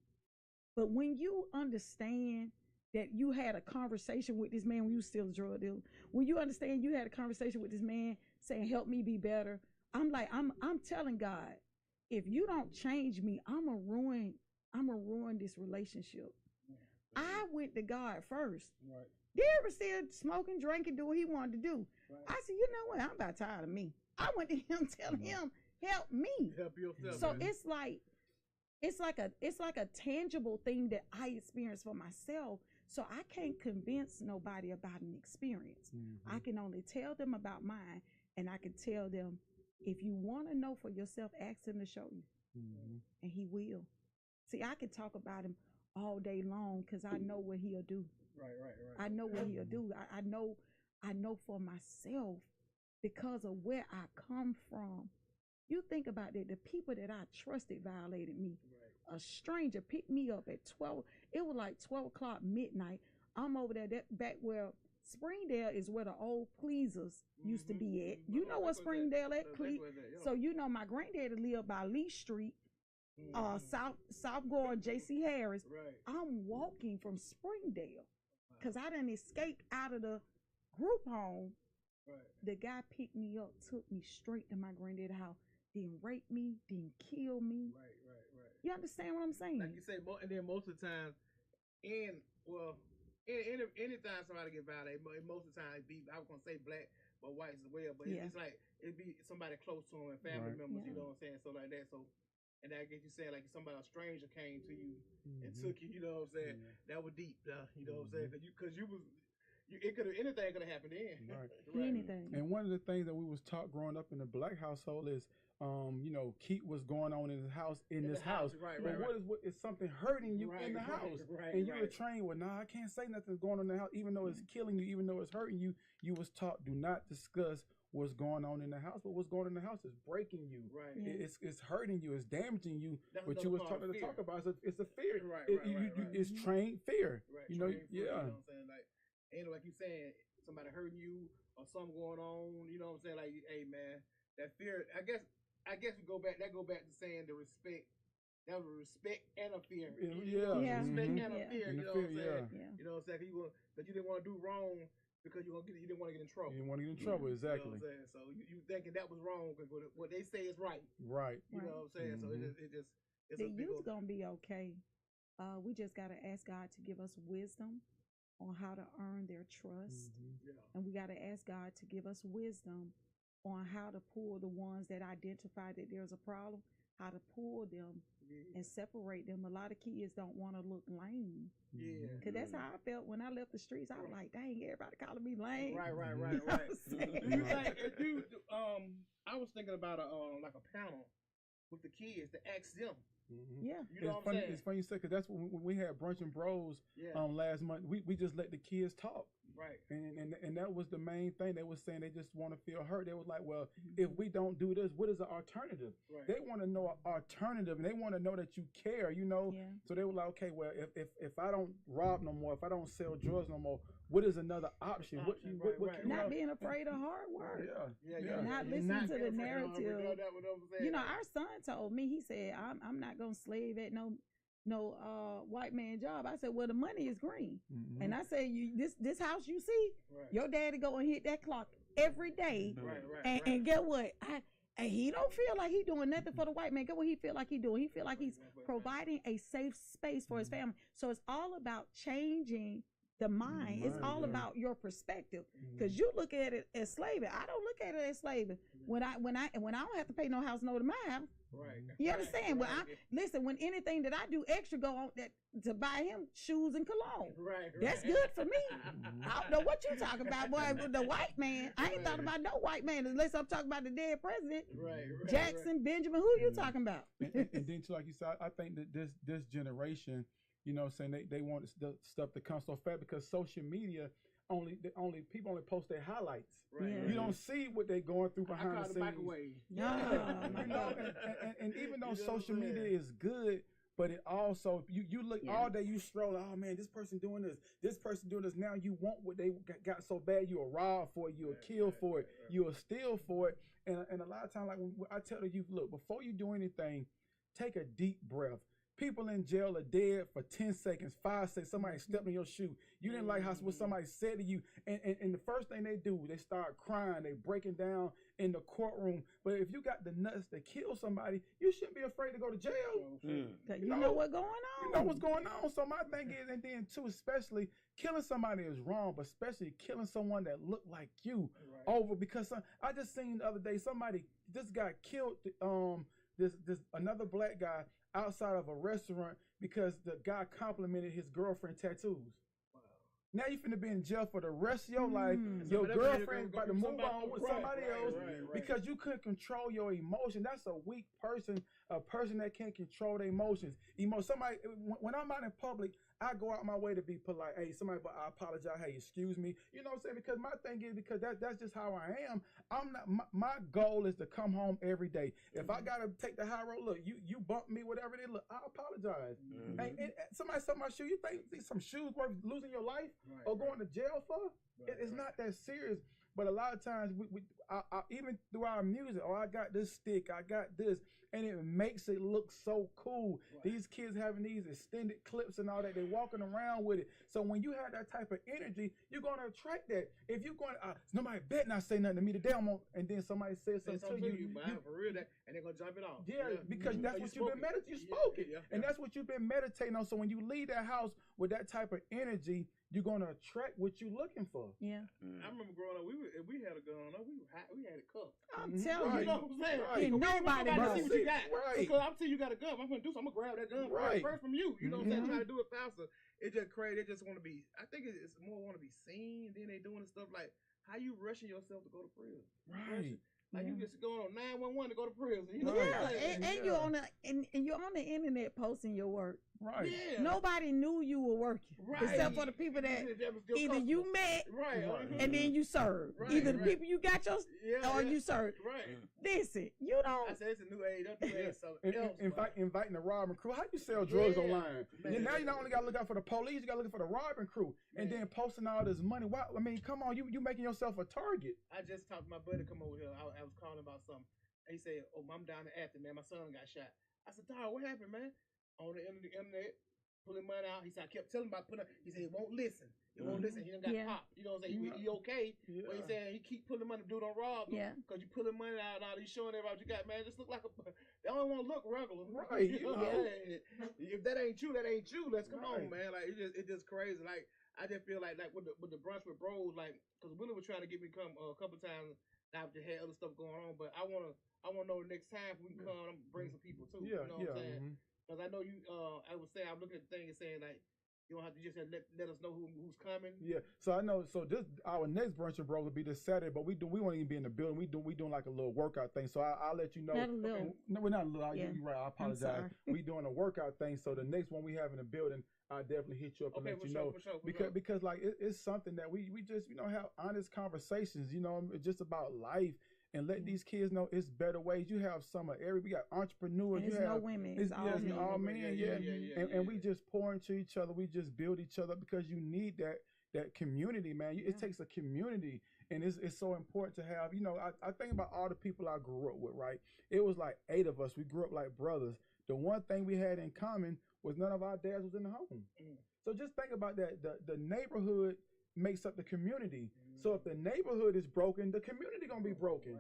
but when you understand that you had a conversation with this man when you were still a drug dealer, when you understand you had a conversation with this man saying, "Help me be better," I'm telling God, if you don't change me, I'ma ruin this relationship. I went to God first. Right. Derrick was still smoking, drinking, doing what he wanted to do. Right. I said, you know what? I'm about tired of me. I went to him telling him, help me. Help yourself. So it's like a tangible thing that I experienced for myself. So I can't convince nobody about an experience. I can only tell them about mine, and I can tell them, if you want to know for yourself, ask him to show you. And he will. See, I can talk about him all day long because I know what he'll do. Right. I know what he'll do. I know for myself because of where I come from. You think about that. The people that I trusted violated me. Right. A stranger picked me up at 12. It was like 12 o'clock midnight. I'm over there back where Springdale is where the old Pleasers used to be at. You know what Springdale at? So you know my granddaddy lived by Lee Street, South Gore, J.C. Harris. Right. I'm walking from Springdale because I done escaped out of the group home. Right. The guy picked me up, took me straight to my granddaddy's house, didn't rape me, didn't kill me. Right. You understand what I'm saying? Like you say, and then most of the time, anytime somebody get violated, most of the time I was gonna say black, but whites as well. But it's like it'd be somebody close to them and family members. You know what I'm saying? So like that. So. And I get you saying like somebody, a stranger came to you and took you. You know what I'm saying? That was deep. You know what I'm saying? Because anything could have happened then. Right. Anything. And one of the things that we was taught growing up in the black household is, keep what's going on in the house this house. Right. What is something hurting you in the house? And you were trained, well, I can't say nothing's going on in the house, even though it's killing you, even though it's hurting you. You was taught, do not discuss what's going on in the house, but what's going on in the house is breaking you. Right. It's hurting you. It's damaging you. That's what you was taught to talk about. It's a fear. Right. It's trained fear. Right. You know. Trained fear, Yeah. You know what I'm saying? Like you saying, somebody hurting you or something going on. You know what I'm saying? Like, hey man, that fear. I guess we go back. That go back to saying the respect. That was respect and a fear. Yeah. Respect and a fear. You know what I'm saying? Yeah. You know what I'm saying? Because you didn't want to do wrong. Because you didn't want to get in trouble. You didn't want to get in trouble, exactly. You know what I'm saying? So you thinking that was wrong because what they say is right. Right. You know what I'm saying? So it's the youth gonna be okay. We just gotta ask God to give us wisdom on how to earn their trust, and we gotta ask God to give us wisdom on how to pull the ones that identify that there's a problem, how to pull them and separate them. A lot of kids don't want to look lame. Yeah. Because that's how I felt when I left the streets. I was like, dang, everybody calling me lame. Right. I was thinking about a panel with the kids to ask them. Yeah. You know what I'm saying? It's funny you say, because that's when we had Brunch and Bros last month. We just let the kids talk. Right. And that was the main thing. They was saying they just want to feel heard. They was like, well, if we don't do this, what is the alternative? Right. They want to know an alternative, and they want to know that you care, you know? Yeah. So they were like, okay, well, if I don't rob no more, if I don't sell drugs no more, what is another option? Not being afraid of hard work. Yeah. Not listening to the narrative. Our son told me, he said, I'm not going to slave at no white man job. I said, well, the money is green. And I said, this house you see, your daddy go and hit that clock every day. And get what? And he don't feel like he doing nothing for the white man. Get what he feel like he doing. He feel like he's providing a safe space for his family. So it's all about changing the mind. It's all about your perspective. Because you look at it as slavery. I don't look at it as slavery. When I don't have to pay no house note to my house. Right. You understand? Well, listen, when anything that I do extra go on that to buy him shoes and cologne. Right. That's good for me. I don't know what you talking about, boy. The white man. I ain't thought about no white man unless I'm talking about the dead president. Right. Jackson, Benjamin. Who you talking about? And then, like you said, I think that this generation, you know what I'm saying, they want the stuff to come so fast because social media people only post their highlights. Right. Yeah. You don't see what they're going through behind the scenes. Microwave. No, You know, and even though social media is good, but it also you look all day, you scroll, oh man, this person doing this person doing this. Now you want what they got so bad, you'll rob for it, you'll kill for it, you'll steal for it. And a lot of times, like when I tell the youth, look, before you do anything, take a deep breath. People in jail are dead for 10 seconds, 5 seconds. Somebody stepped in your shoe. You didn't like what somebody said to you. And the first thing they do, they start crying. They breaking down in the courtroom. But if you got the nuts to kill somebody, you shouldn't be afraid to go to jail. You know what's going on. You know what's going on. So my thing is, and then too, especially killing somebody is wrong, but especially killing someone that look like you over, because I just seen the other day, this guy killed this another black guy outside of a restaurant because the guy complimented his girlfriend tattoos. Now you finna be in jail for the rest of your life. Mm. Your Somebody girlfriend about to move somebody- on with right, somebody else right. because you couldn't control your emotion. That's a weak person, a person that can't control their emotions. Somebody, when I'm out in public, I go out my way to be polite. Hey, somebody, but I apologize. Hey, excuse me. You know what I'm saying? Because my thing is, because that's just how I am. I'm not. My goal is to come home every day. If I gotta take the high road, look, you bump me, whatever it is, look, I apologize. And somebody saw my shoe. You think some shoes worth losing your life or going to jail for? It's not that serious. But a lot of times, I even through our music, I got this stick, I got this, and it makes it look so cool. Right. These kids having these extended clips and all that, they're walking around with it. So when you have that type of energy, you're going to attract that. If you're going, nobody bet not say nothing to me today, and then somebody says something to you, for real, and they're going to drop it off. Yeah, because that's what you've been meditating. You spoke it, and that's what you've been meditating on. So when you leave that house with that type of energy, you're gonna attract what you're looking for. Yeah. I remember growing up, we had a gun on, we had it cuffed. I'm telling you, know what I'm saying? Right. Ain't nobody to see what you got. Right. Because I'm telling you got a gun. If I'm gonna do something, I'm gonna grab that gun first from you. You know what I'm saying? Try to do it faster. It's just crazy. They just want to be. I think it's more want to be seen. Then they doing stuff like how you rushing yourself to go to prison. Right. Like you just going on 911 to go to prison. You know? And you're on the internet posting your work. Right. Yeah. Nobody knew you were working. Right. Except for the people that either you met and then you served. Either the people you got your or you served. Right. Listen, you don't. I said it's a new age. Don't do else. Inviting the robbing crew. How you sell drugs online? Now you not only gotta look out for the police, you gotta look for the robbing crew. And then posting all this money. Why? I mean, come on, you making yourself a target. I just talked to my buddy come over here. I was calling about something. He said, "Oh, I'm down in Athens, man. My son got shot." I said, "Dog, what happened, man?" On the internet, pulling money out. He said, "I kept telling him about putting." He said, "He won't listen. He won't listen. He done got popped. You know what I'm saying? He okay." Yeah. But he said he keep pulling money. Dude don't rob him. Yeah. Because you pulling money out. He's showing everybody what you got, man. Just look like a. They don't want to look regular. Right. You know what I'm saying? If that ain't you, that ain't you. Let's come on, man. Like it's just crazy. Like I just feel like with the brunch with bros, like because Willie was trying to get me to come a couple times. Now they had other stuff going on, but I wanna know the next time if we can come, I'm gonna bring some people too. Yeah, you know what I'm saying? Because I know you. I was saying I'm looking at the thing and saying like you don't have to just let us know who's coming. Yeah. So I know. So this our next brunch and bro will be this Saturday, but we won't even be in the building. We doing like a little workout thing. So I'll let you know. Not a little. No, we're not a little. Yeah. You're right. I apologize. We doing a workout thing. So the next one we have in the building, I'll definitely hit you up and let you know. For sure. Because like it's something that we just have honest conversations. It's just about life. And let these kids know it's better ways. You have some of we got entrepreneurs. It's no women. It's all men. And we just pour into each other. We just build each other because you need that community, man. It takes a community, and it's so important to have. I think about all the people I grew up with. Right, it was like 8 of us. We grew up like brothers. The one thing we had in common was none of our dads was in the home. So just think about that. The neighborhood makes up the community. So if the neighborhood is broken, the community gonna be broken.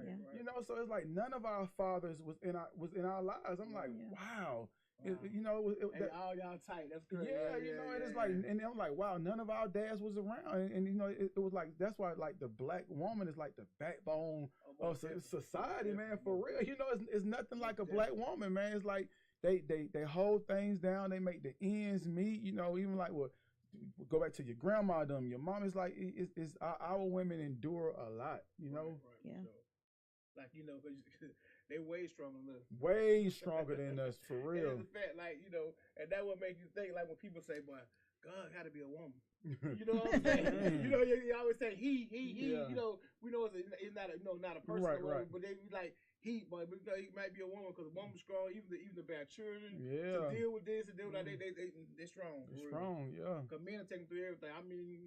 So it's like none of our fathers was in our lives. I'm like, wow. All y'all tight. That's great. And it's like, and I'm like, wow, none of our dads was around, and it was like that's why like the black woman is like the backbone of society, man. For real, it's nothing like a black woman, man. It's like they hold things down, they make the ends meet. Even like go back to your grandma, your mom is like, it's our women endure a lot, Right. Yeah. So, like, cause they way stronger than us. Way stronger than us, for real. And it's a fact, like, and that would make you think, like, when people say, boy, God got to be a woman. You know what I'm saying? You always say he. Yeah. We know it's not a person, right. But they be like he, but he might be a woman because a woman's strong, even to bear children, yeah, to deal with this, to deal with that. They're strong. They're strong, yeah. Because men are taking through everything. I mean,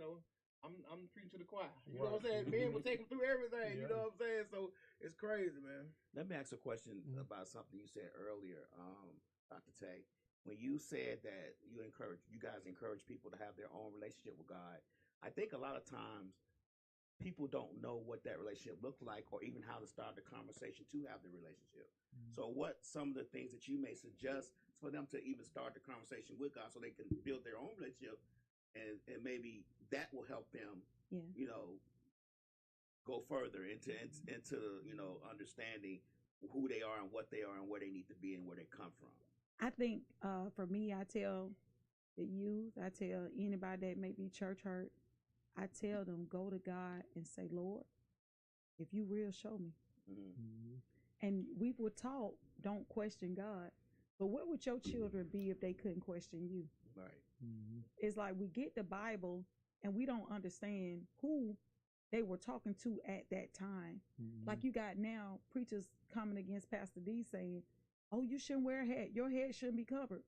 I'm preaching to the choir. You know what I'm saying? Men will take them through everything. You know what I'm saying? So it's crazy, man. Let me ask a question about something you said earlier, Dr. Tay. When you said that you guys encourage people to have their own relationship with God, I think a lot of times people don't know what that relationship looks like or even how to start the conversation to have the relationship. So what some of the things that you may suggest for them to even start the conversation with God so they can build their own relationship and maybe that will help them, go further into understanding who they are and what they are and where they need to be and where they come from. I think for me, I tell the youth, I tell anybody that may be church hurt, I tell them, go to God and say, Lord, if you real, show me. And we were taught, don't question God. But where would your children be if they couldn't question you? Right. It's like we get the Bible and we don't understand who they were talking to at that time. Like you got now preachers coming against Pastor D saying, oh, you shouldn't wear a hat. Your head shouldn't be covered.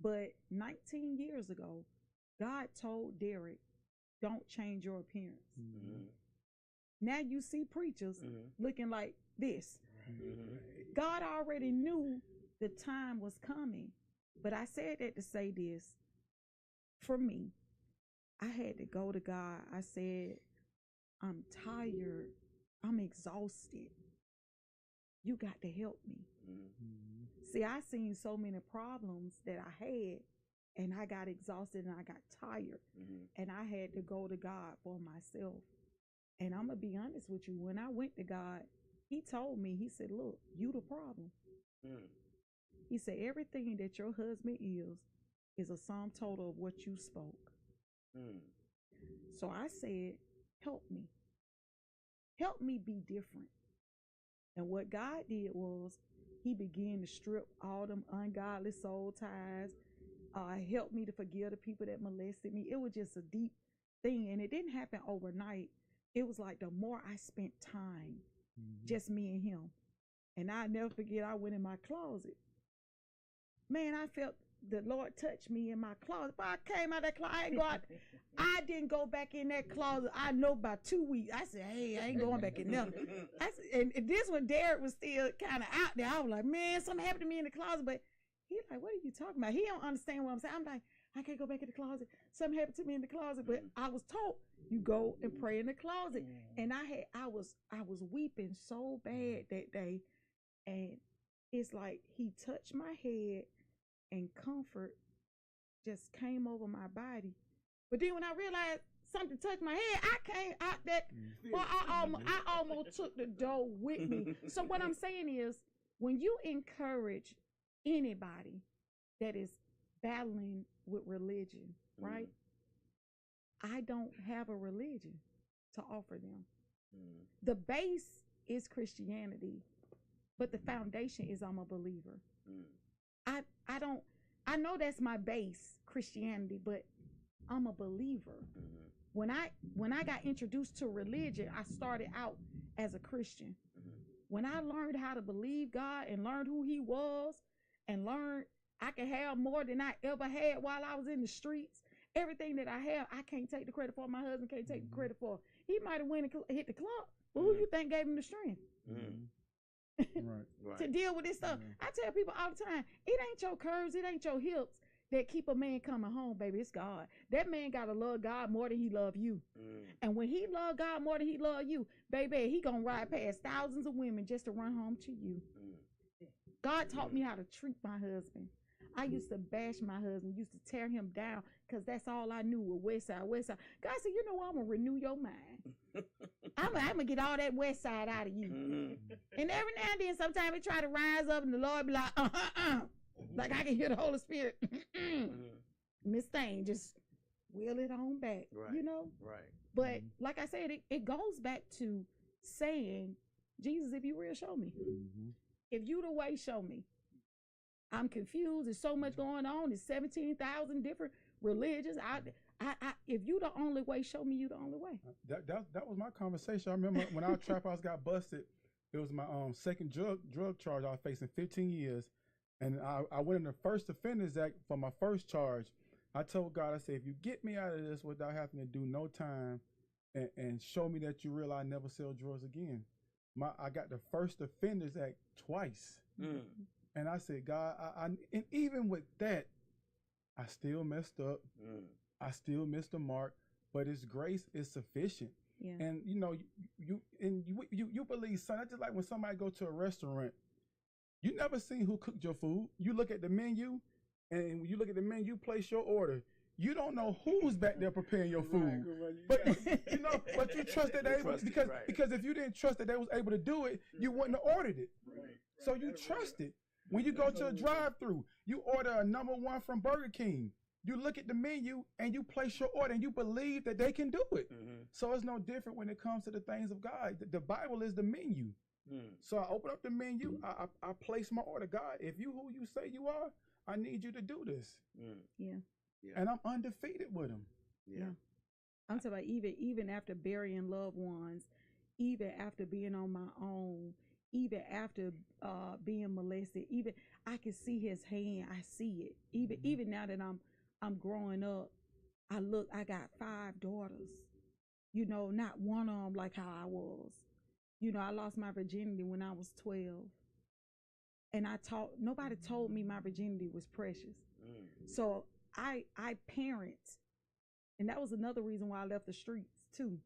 But 19 years ago, God told Derrick, don't change your appearance. Now you see preachers looking like this. God already knew the time was coming. But I said that to say this. For me, I had to go to God. I said, I'm tired. I'm exhausted. You got to help me. See, I seen so many problems that I had, and I got exhausted and I got tired. And I had to go to God for myself. And I'm going to be honest with you. When I went to God, he told me, he said, look, you the problem. He said, everything that your husband is a sum total of what you spoke. So I said, help me. Help me be different. And what God did was he began to strip all them ungodly soul ties. Helped me to forgive the people that molested me. It was just a deep thing. And it didn't happen overnight. It was like the more I spent time, just me and him. And I never forget, I went in my closet. Man, I felt the Lord touch me in my closet. But I came out of that closet. I didn't go back in that closet. I know about 2 weeks. I said, hey, I ain't going back in there. And this one, Derrick was still kind of out there. I was like, man, something happened to me in the closet. But he like, what are you talking about? He don't understand what I'm saying. I'm like, I can't go back in the closet. Something happened to me in the closet. But I was taught, you go and pray in the closet. And I was weeping so bad that day. And it's like he touched my head and comfort just came over my body. But then when I realized something touched my head, I came out that, well, I almost took the door with me. So what I'm saying is, when you encourage anybody that is battling with religion, right? I don't have a religion to offer them. The base is Christianity, but the foundation is I'm a believer. I know that's my base, Christianity, but I'm a believer. When I got introduced to religion, I started out as a Christian. When I learned how to believe God and learned who he was and learned I could have more than I ever had while I was in the streets, everything that I have, I can't take the credit for. My husband can't take the credit for. He might have went and hit the club, but who you think gave him the strength? To deal with this stuff. I tell people all the time, it ain't your curves, it ain't your hips that keep a man coming home, baby. It's God. That man gotta love God more than he love you. And when he love God more than he love you, baby, he gonna ride past thousands of women just to run home to you. God taught me how to treat my husband. I used to bash my husband, used to tear him down, because that's all I knew was West Side, West Side. God said, you know what, I'm going to renew your mind. I'm going to get all that West Side out of you. And every now and then, sometimes it try to rise up, and the Lord be like, like I can hear the Holy Spirit. Miss Thing, just wheel it on back, you know? But like I said, it goes back to saying, Jesus, if you real, show me. If you the way, show me. I'm confused. There's so much going on. There's 17,000 different religions. If you the only way, show me you the only way. That was my conversation. I remember when our trap house got busted. It was my second drug charge I was facing, 15 years. And I went in the first offenders act for my first charge. I told God, I said, if you get me out of this without having to do no time and show me that you realize I never sell drugs again. I got the first offenders act twice. And I said, God, and even with that, I still messed up. I still missed the mark, but His grace is sufficient. And you know, you believe something. That's just like when somebody go to a restaurant, you never seen who cooked your food. You look at the menu, and when you look at the menu, place your order. You don't know who's back there preparing your food, but you know, but you trust that they was because if you didn't trust that they was able to do it, you wouldn't have ordered it. So you trust it. When you go to a drive-thru, you order a #1 from Burger King. you look at the menu and you place your order and you believe that they can do it. So it's no different when it comes to the things of God. The Bible is the menu. So I open up the menu, I place my order. God, if you who you say you are, I need you to do this. Yeah. And I'm undefeated with him. Yeah. I'm talking about even after burying loved ones, even after being on my own, even after being molested, even I can see his hand. I see it. Even now that I'm growing up, I got 5 daughters. You know, not one of them like how I was. You know, I lost my virginity when I was 12. And nobody told me my virginity was precious. So I parent. And that was another reason why I left the streets too.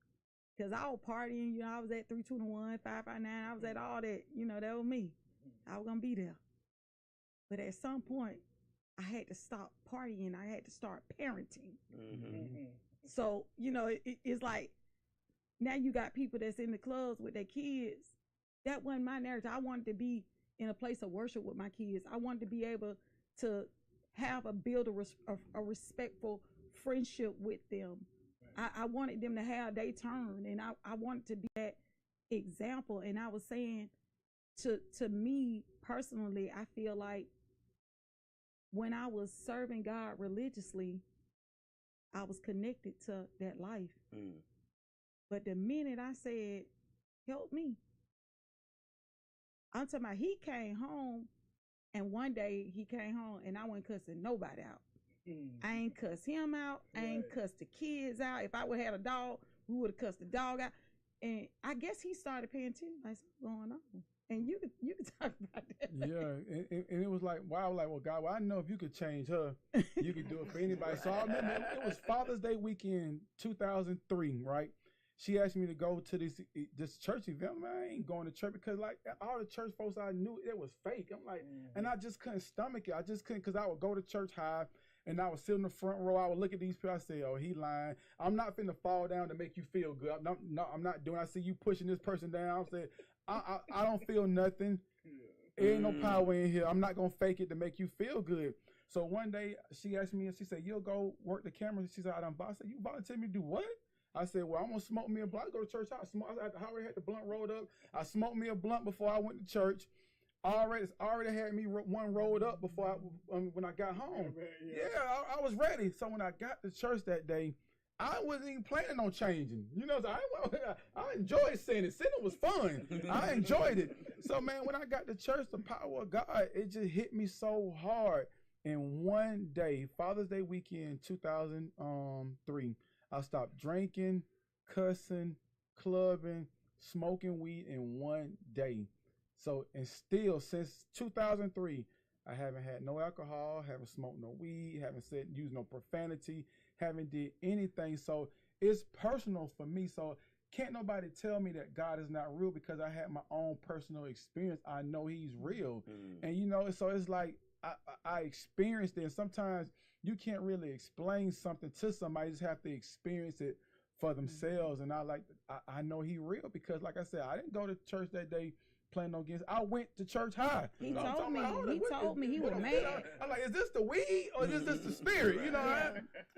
Because I was partying, you know, I was at 321, 559, I was at all that, you know, that was me. I was gonna be there. But at some point, I had to stop partying. I had to start parenting. So, you know, it's like, now you got people that's in the clubs with their kids. That wasn't my narrative. I wanted to be in a place of worship with my kids. I wanted to be able to build a respectful friendship with them. I wanted them to have their turn, and I wanted to be that example. And I was saying, to me personally, I feel like when I was serving God religiously, I was connected to that life. But the minute I said, help me, I'm talking about he came home, and one day he came home and I wasn't cussing nobody out. I ain't cuss him out. I ain't cuss the kids out. If I would have had a dog, we would have cussed the dog out. And I guess he started paying attention. Like, what's going on? And you could talk about that. Yeah, and it was like, wow, like, well, God, well, I know if you could change her, you could do it for anybody. So I remember it was Father's Day weekend, 2003, right? She asked me to go to this church event. Man, I ain't going to church because like all the church folks I knew, it was fake. I'm like, and I just couldn't stomach it. I just couldn't, because I would go to church high and I would sit in the front row. I would look at these people. I say, oh, he lying. I'm not finna fall down to make you feel good. I'm not doing. I see you pushing this person down. I'm saying, I don't feel nothing. There ain't no power in here. I'm not gonna fake it to make you feel good. So one day she asked me, and she said, you'll go work the camera. She said, I said, you volunteer me to do what? I said, well, I'm gonna smoke me a blunt. I go to church. I already had the blunt rolled up. I smoked me a blunt before I went to church. Already had me one rolled up before when I got home. I was ready. So when I got to church that day, I wasn't even planning on changing. You know, so I enjoyed sinning. Sinning was fun. I enjoyed it. So man, when I got to church, the power of God, it just hit me so hard. And one day, Father's Day weekend, 2003. I stopped drinking, cussing, clubbing, smoking weed in one day. So, and still since 2003, I haven't had no alcohol, haven't smoked no weed, haven't used no profanity, haven't did anything. So it's personal for me. So can't nobody tell me that God is not real because I had my own personal experience. I know he's real. And you know, so it's like, I experienced it. And sometimes you can't really explain something to somebody. You just have to experience it for themselves. And I know he real because like I said, I didn't go to church that day playing against. I went to church high. He told me he was mad. I'm like, is this the weed or is this the spirit? You know, I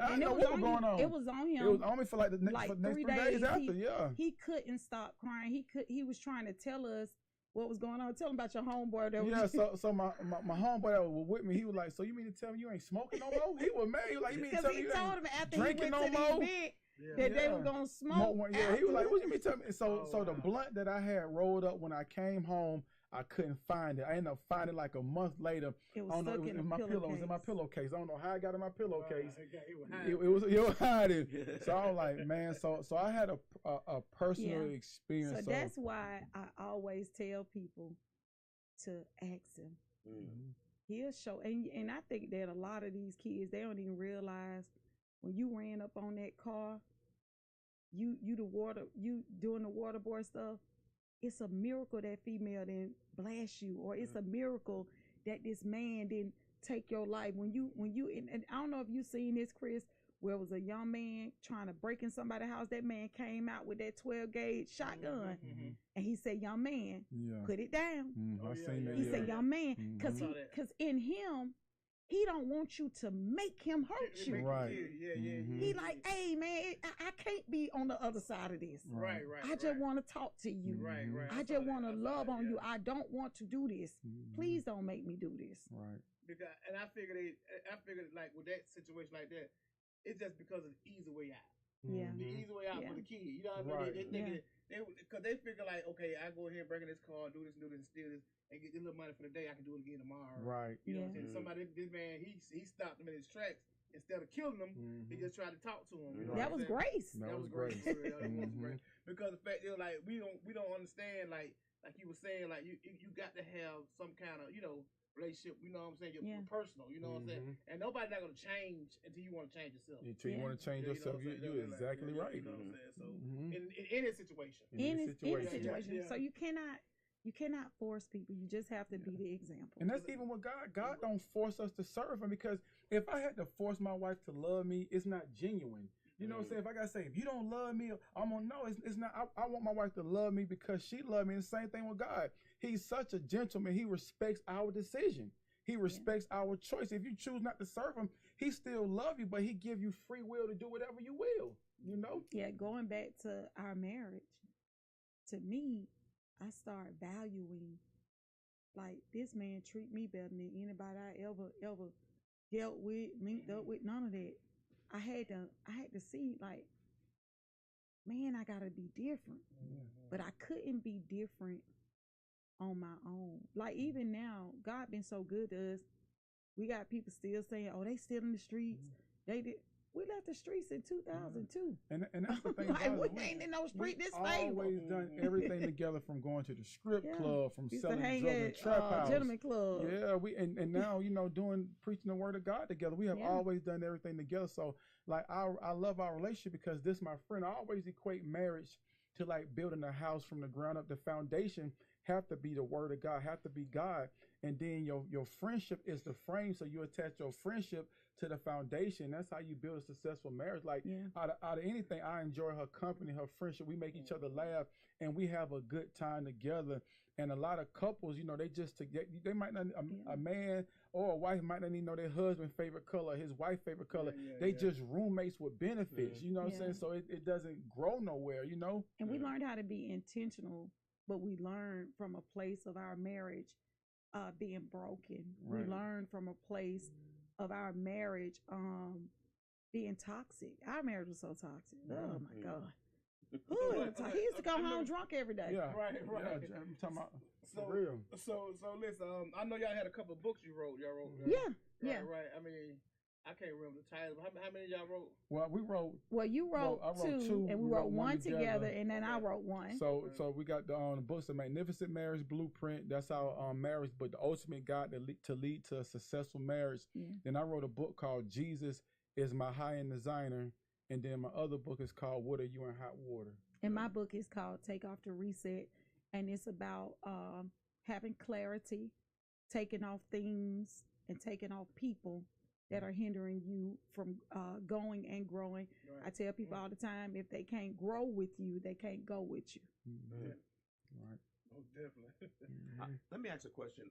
didn't know what was going on. It was on him. It was on me for the next 3 days after. He couldn't stop crying. He was trying to tell us what was going on. Tell him about your homeboy. So my homeboy that was with me, he was like, so you mean to tell me you ain't smoking no more? He was mad. He was like, you mean to tell me you ain't drinking no more? That they were gonna smoke. He was like, what you mean tell me? So the blunt that I had rolled up when I came home, I couldn't find it. I ended up finding it like a month later. It was stuck in my pillowcase. It was in my pillowcase. I don't know how I got in my pillowcase. It was hiding. So I was like, man. So I had a personal experience. So that's why I always tell people to ask him. He'll show. And I think that a lot of these kids, they don't even realize when you ran up on that car, you doing the water boy stuff. It's a miracle that female didn't blast you, or it's a miracle that this man didn't take your life. When you and I don't know if you seen this, Chris, where it was a young man trying to break in somebody's house. That man came out with that 12-gauge shotgun, and he said, "Young man, put it down." I seen that. He said, "Young man," because in him, he don't want you to make him hurt you. Right. He like, hey man, I can't be on the other side of this. Right. I just want to talk to you. Right. I just want to love on you. I don't want to do this. Please don't make me do this. Right. Because, and I figured like with that situation like that, it's just because of the easy way out. Yeah. The easy way out for the kid. You know what I mean? Because they figure like, okay, I go ahead and break in this car, do this, steal this, and get this little money for the day. I can do it again tomorrow. Right. You know what I'm saying? Somebody, this man, he stopped him in his tracks. Instead of killing him, he just tried to talk to him. You know that was grace. That was grace. Because the fact is, like, we don't understand, like you were saying, like you got to have some kind of, relationship, you know what I'm saying? You're personal, you know what I'm saying? And nobody's not gonna change until you want to change yourself. Until you want to change yourself, you're exactly right. You know what I'm saying? So in any situation. In any situation. So you cannot force people. You just have to be the example. And that's even with God. God don't force us to serve him, because if I had to force my wife to love me, it's not genuine. You know what I'm saying? If I gotta say, if you don't love me, I'm gonna know it's not. I want my wife to love me because she loved me. And the same thing with God. He's such a gentleman. He respects our decision. He respects our choice. If you choose not to serve him, he still love you, but he give you free will to do whatever you will. You know? Yeah. Going back to our marriage, to me, I started valuing, like, this man treat me better than anybody I ever dealt with, linked up with. None of that. I had to see, like, man, I gotta be different. But I couldn't be different on my own. Like, even now, God been so good to us. We got people still saying, oh, they still in the streets. They did. We left the streets in 2002. And that's the thing. Like, we ain't in no street this stable. Always done everything together, from going to the strip club, from selling drugs in trap house, gentleman club. Yeah, and now preaching the word of God together. We have always done everything together. So like I love our relationship, because this, my friend, I always equate marriage to like building a house from the ground up. The foundation have to be the word of God, have to be God. And then your friendship is the frame. So you attach your friendship to the foundation. That's how you build a successful marriage. Like out of anything, I enjoy her company, her friendship. We make each other laugh, and we have a good time together. And a lot of couples, they might not, a man or a wife might not even know their husband's favorite color, his wife's favorite color. They just roommates with benefits, you know what I'm saying? So it doesn't grow nowhere, And we learned how to be intentional, but we learned from a place of our marriage being broken. Right. We learned from a place of our marriage being toxic. Our marriage was so toxic. Oh my God. He used to go home drunk every day. Yeah, right. Yeah, I'm talking about for real. So listen, I know y'all had a couple of books you wrote. Y'all wrote. Right. I mean, I can't remember the title. How many of y'all wrote? Well, we wrote. Well, you wrote two, and we wrote one together, and then I wrote one. So we got the books, The Magnificent Marriage Blueprint. That's our marriage, but the ultimate guide to lead to a successful marriage. Yeah. Then I wrote a book called Jesus is My High-End Designer. And then my other book is called What Are You in Hot Water? And my book is called Take Off the Reset. And it's about having clarity, taking off things, and taking off people that are hindering you from going and growing. Right. I tell people all the time, if they can't grow with you, they can't go with you. Mm-hmm. Right. Oh, definitely. Let me ask a question.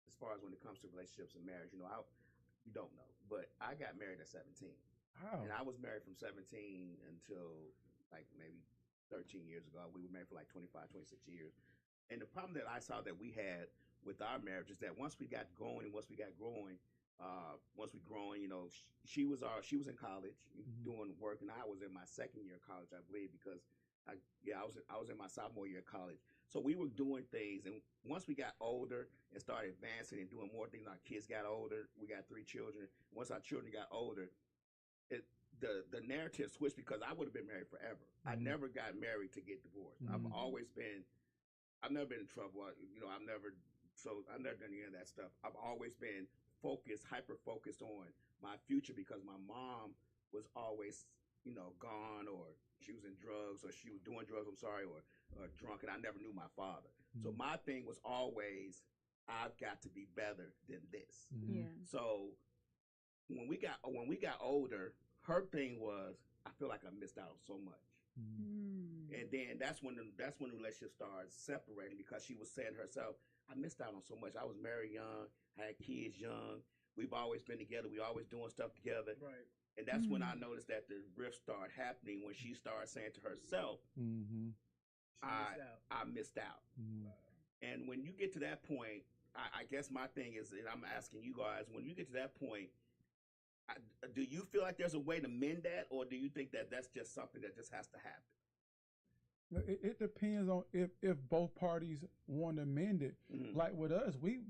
As far as when it comes to relationships and marriage, you don't know, but I got married at 17. Wow. And I was married from 17 until like maybe 13 years ago. We were married for like 25, 26 years. And the problem that I saw that we had with our marriage is that once we got going and once we got growing, she was in college doing work, and I was in my second year of college, I believe, because I was in my sophomore year of college. So we were doing things, and once we got older and started advancing and doing more things, our kids got older. We got 3 children. Once our children got older, the narrative switched, because I would have been married forever. I never got married to get divorced. I've never been in trouble. I've never done any of that stuff. I've always been hyper focused on my future, because my mom was always, gone, or she was in drugs, or she was doing drugs, or drunk, and I never knew my father. So my thing was always, I've got to be better than this. Yeah. So when we got older, her thing was, I feel like I missed out on so much. And then that's when the relationship started separating, because she was saying to herself, I missed out on so much. I was married young, had kids young. We've always been together. We always doing stuff together. Right. And that's when I noticed that the rift started happening when she started saying to herself, I missed out. And when you get to that point, I guess my thing is, and I'm asking you guys, when you get to that point, do you feel like there's a way to mend that, or do you think that that's just something that just has to happen? It depends on if both parties want to mend it. Like with us, we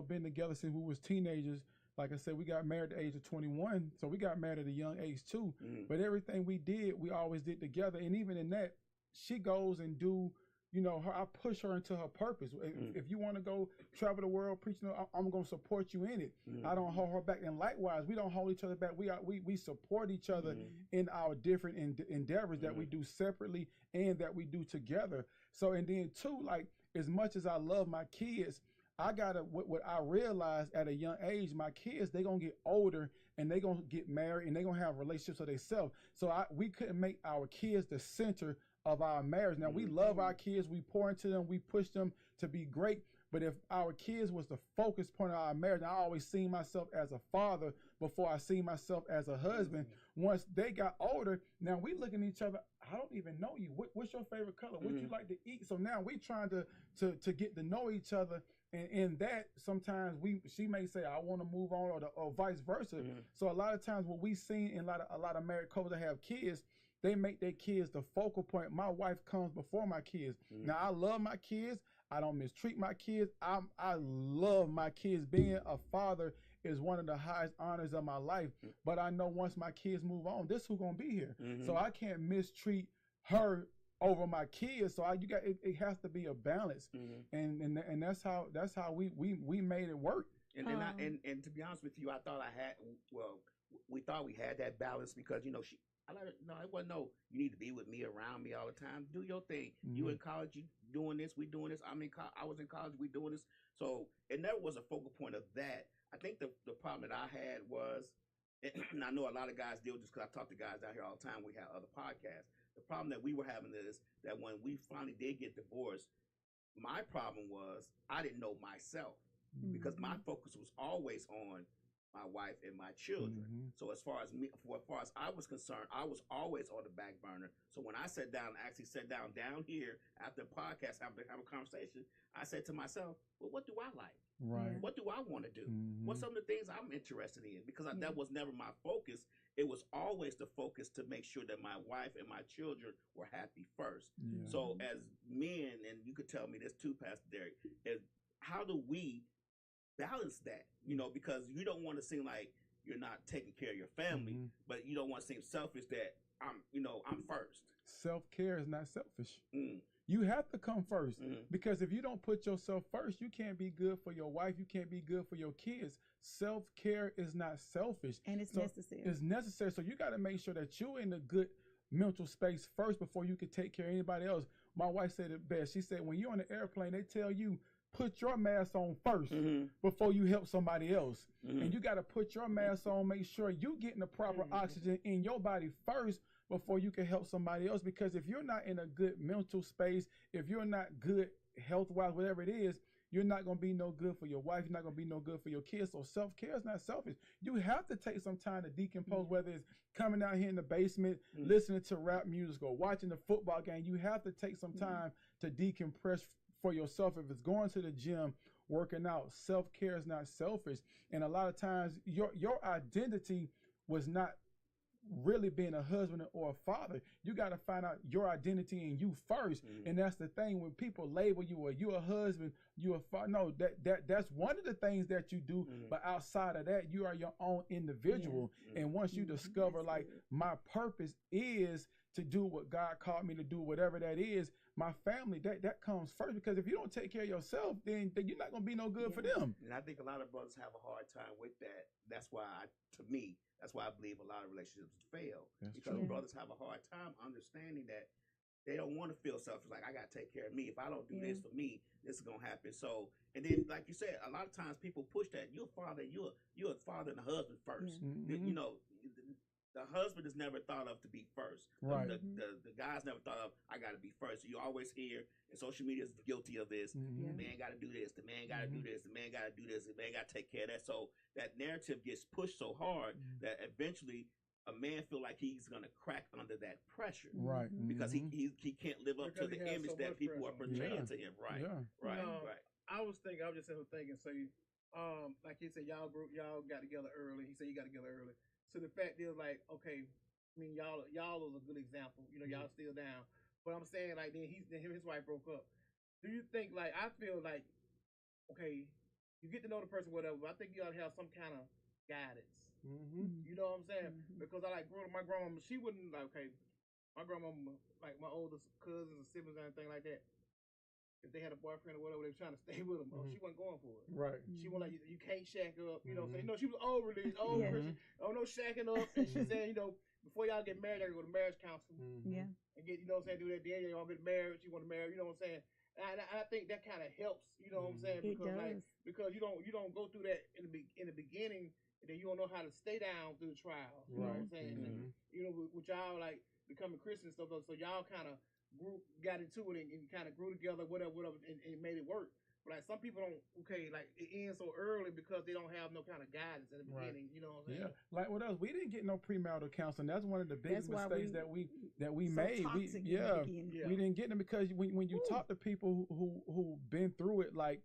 been together since we was teenagers. Like I said, we got married at the age of 21, so we got married at a young age too. But everything we did, we always did together. And even in that, she goes and do, I push her into her purpose. If you want to go travel the world preaching, I'm going to support you in it. I don't hold her back. And likewise, we don't hold each other back. We support each other in our different endeavors that we do separately and that we do together. So, and then too, like, as much as I love my kids, I gotta, what I realized at a young age, my kids, they gonna get older and they gonna get married and they gonna have relationships with themselves. So we couldn't make our kids the center of our marriage. Now we love our kids, we pour into them, we push them to be great. But if our kids was the focus point of our marriage, I always seen myself as a father before I seen myself as a husband. Once they got older, now we looking at each other. I don't even know you. What's your favorite color? What you like to eat? So now we trying to get to know each other. And in that, sometimes she may say, I want to move on, or vice versa. So a lot of times what we seen in a lot of married couples that have kids, they make their kids the focal point. My wife comes before my kids. Now I love my kids. I don't mistreat my kids. I love my kids. Being a father is one of the highest honors of my life. But I know once my kids move on, this who's gonna be here. So I can't mistreat her over my kids. So it has to be a balance. And that's how we made it work. And then and to be honest with you, I thought we thought we had that balance because I let her know it wasn't you need to be with me, around me all the time. Do your thing. You in college, you doing this, we doing this. I was in college, we doing this. So it never was a focal point of that. I think the problem that I had was, and I know a lot of guys deal with this because I talk to guys out here all the time. We have other podcasts. The problem that we were having is that when we finally did get divorced, my problem was I didn't know myself because my focus was always on my wife and my children. So as far as I was concerned, I was always on the back burner. So when I sat down, actually sat down here after the podcast, have a conversation, I said to myself, well, what do I like? Right. What do I want to do? What's some of the things I'm interested in? Because that was never my focus. It was always the focus to make sure that my wife and my children were happy first. So as men, and you could tell me this too, Pastor Derrick, is how do we balance that? Because you don't want to seem like you're not taking care of your family, but you don't want to seem selfish that I'm first. Self-care is not selfish. You have to come first because if you don't put yourself first, you can't be good for your wife. You can't be good for your kids. Self-care is not selfish. And it's necessary. It's necessary. So you got to make sure that you're in a good mental space first before you can take care of anybody else. My wife said it best. She said, when you're on the airplane, they tell you, put your mask on first before you help somebody else. And you got to put your mask on, make sure you getting the proper oxygen in your body first before you can help somebody else. Because if you're not in a good mental space, if you're not good health-wise, whatever it is, you're not going to be no good for your wife. You're not going to be no good for your kids. So self-care is not selfish. You have to take some time to decompose, whether it's coming out here in the basement, listening to rap music, or watching the football game. You have to take some time to decompress for yourself. If it's going to the gym, working out, self-care is not selfish. And a lot of times your identity was not really being a husband or a father. You got to find out your identity in you first. And that's the thing, when people label you, or you a husband, you a father. No, that's one of the things that you do. But outside of that, you are your own individual. And once you discover, like, my purpose is to do what God called me to do, whatever that is, my family, that comes first. Because if you don't take care of yourself, then you're not going to be no good for them. And I think a lot of brothers have a hard time with that. That's why I believe a lot of relationships fail. Because brothers have a hard time understanding that they don't want to feel selfish. Like, I got to take care of me. If I don't do this for me, this is going to happen. So, and then, like you said, a lot of times people push that. You're a father and a husband first. the husband is never thought of to be first. Right. The guy's never thought of, I got to be first. So you always hear, and social media is guilty of this. The man got to do this. The man got to do this. The man got to do this. The man got to take care of that. So that narrative gets pushed so hard that eventually a man feel like he's gonna crack under that pressure, right? Because he can't live up to the image that people are portraying to him, right? Right. I was just thinking, say, like he said, y'all got together early. He said you got together early. So the fact is, like, okay, I mean, y'all is a good example. You know, y'all still down. But I'm saying, like, then him and his wife broke up. Do you think, like, I feel like, okay, you get to know the person, whatever. But I think you ought to have some kind of guidance. You know what I'm saying? Because I like my grandmama. She wouldn't like. Okay, my grandmama, like my oldest cousins and siblings and anything like that. If they had a boyfriend or whatever, they were trying to stay with them. She wasn't going for it. Right. She was like, you can't shack up. You know what I'm saying? No, she was old religious, old Christian. Oh, no shacking up. And she said, you know, before y'all get married, y'all go to marriage counseling. Yeah. And get, you know what I'm saying, do that. Then y'all get married. She want to marry. You know what I'm saying? And I think that kind of helps. You know what I'm saying? Because because you don't go through that in the beginning, and then you don't know how to stay down through the trial. You know what I'm saying? And, you know, with y'all like becoming Christians and stuff, so y'all kind of got into it and kind of grew together, whatever, and made it work. But like some people don't, like it ends so early because they don't have no kind of guidance in the beginning. You know what I'm saying? Yeah, like with us, we didn't get no premarital counseling. That's one of the biggest mistakes that we made. We didn't get them because when you talk to people who been through it, like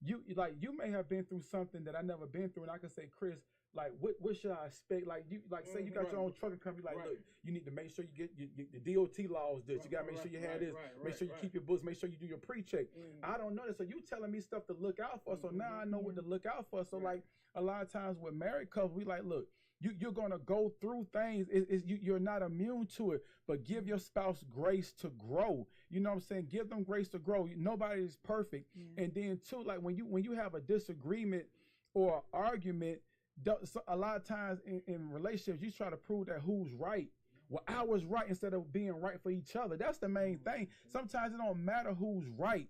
you may have been through something that I never been through, and I can say, Chris, like what should I expect? Like you say you got your own trucking company, like look, you need to make sure you get the DOT laws this. You gotta make sure you have this. Make sure you keep your books. Make sure you do your pre-check. I don't know this, so you telling me stuff to look out for. So now I know what to look out for. So like a lot of times with married couples, we like, look, you're gonna go through things. You're not immune to it, but give your spouse grace to grow. You know what I'm saying? Give them grace to grow. Nobody is perfect. And then too, like when you have a disagreement or an argument. A lot of times in relationships, you try to prove that who's right. Well, I was right instead of being right for each other. That's the main thing. Sometimes it don't matter who's right.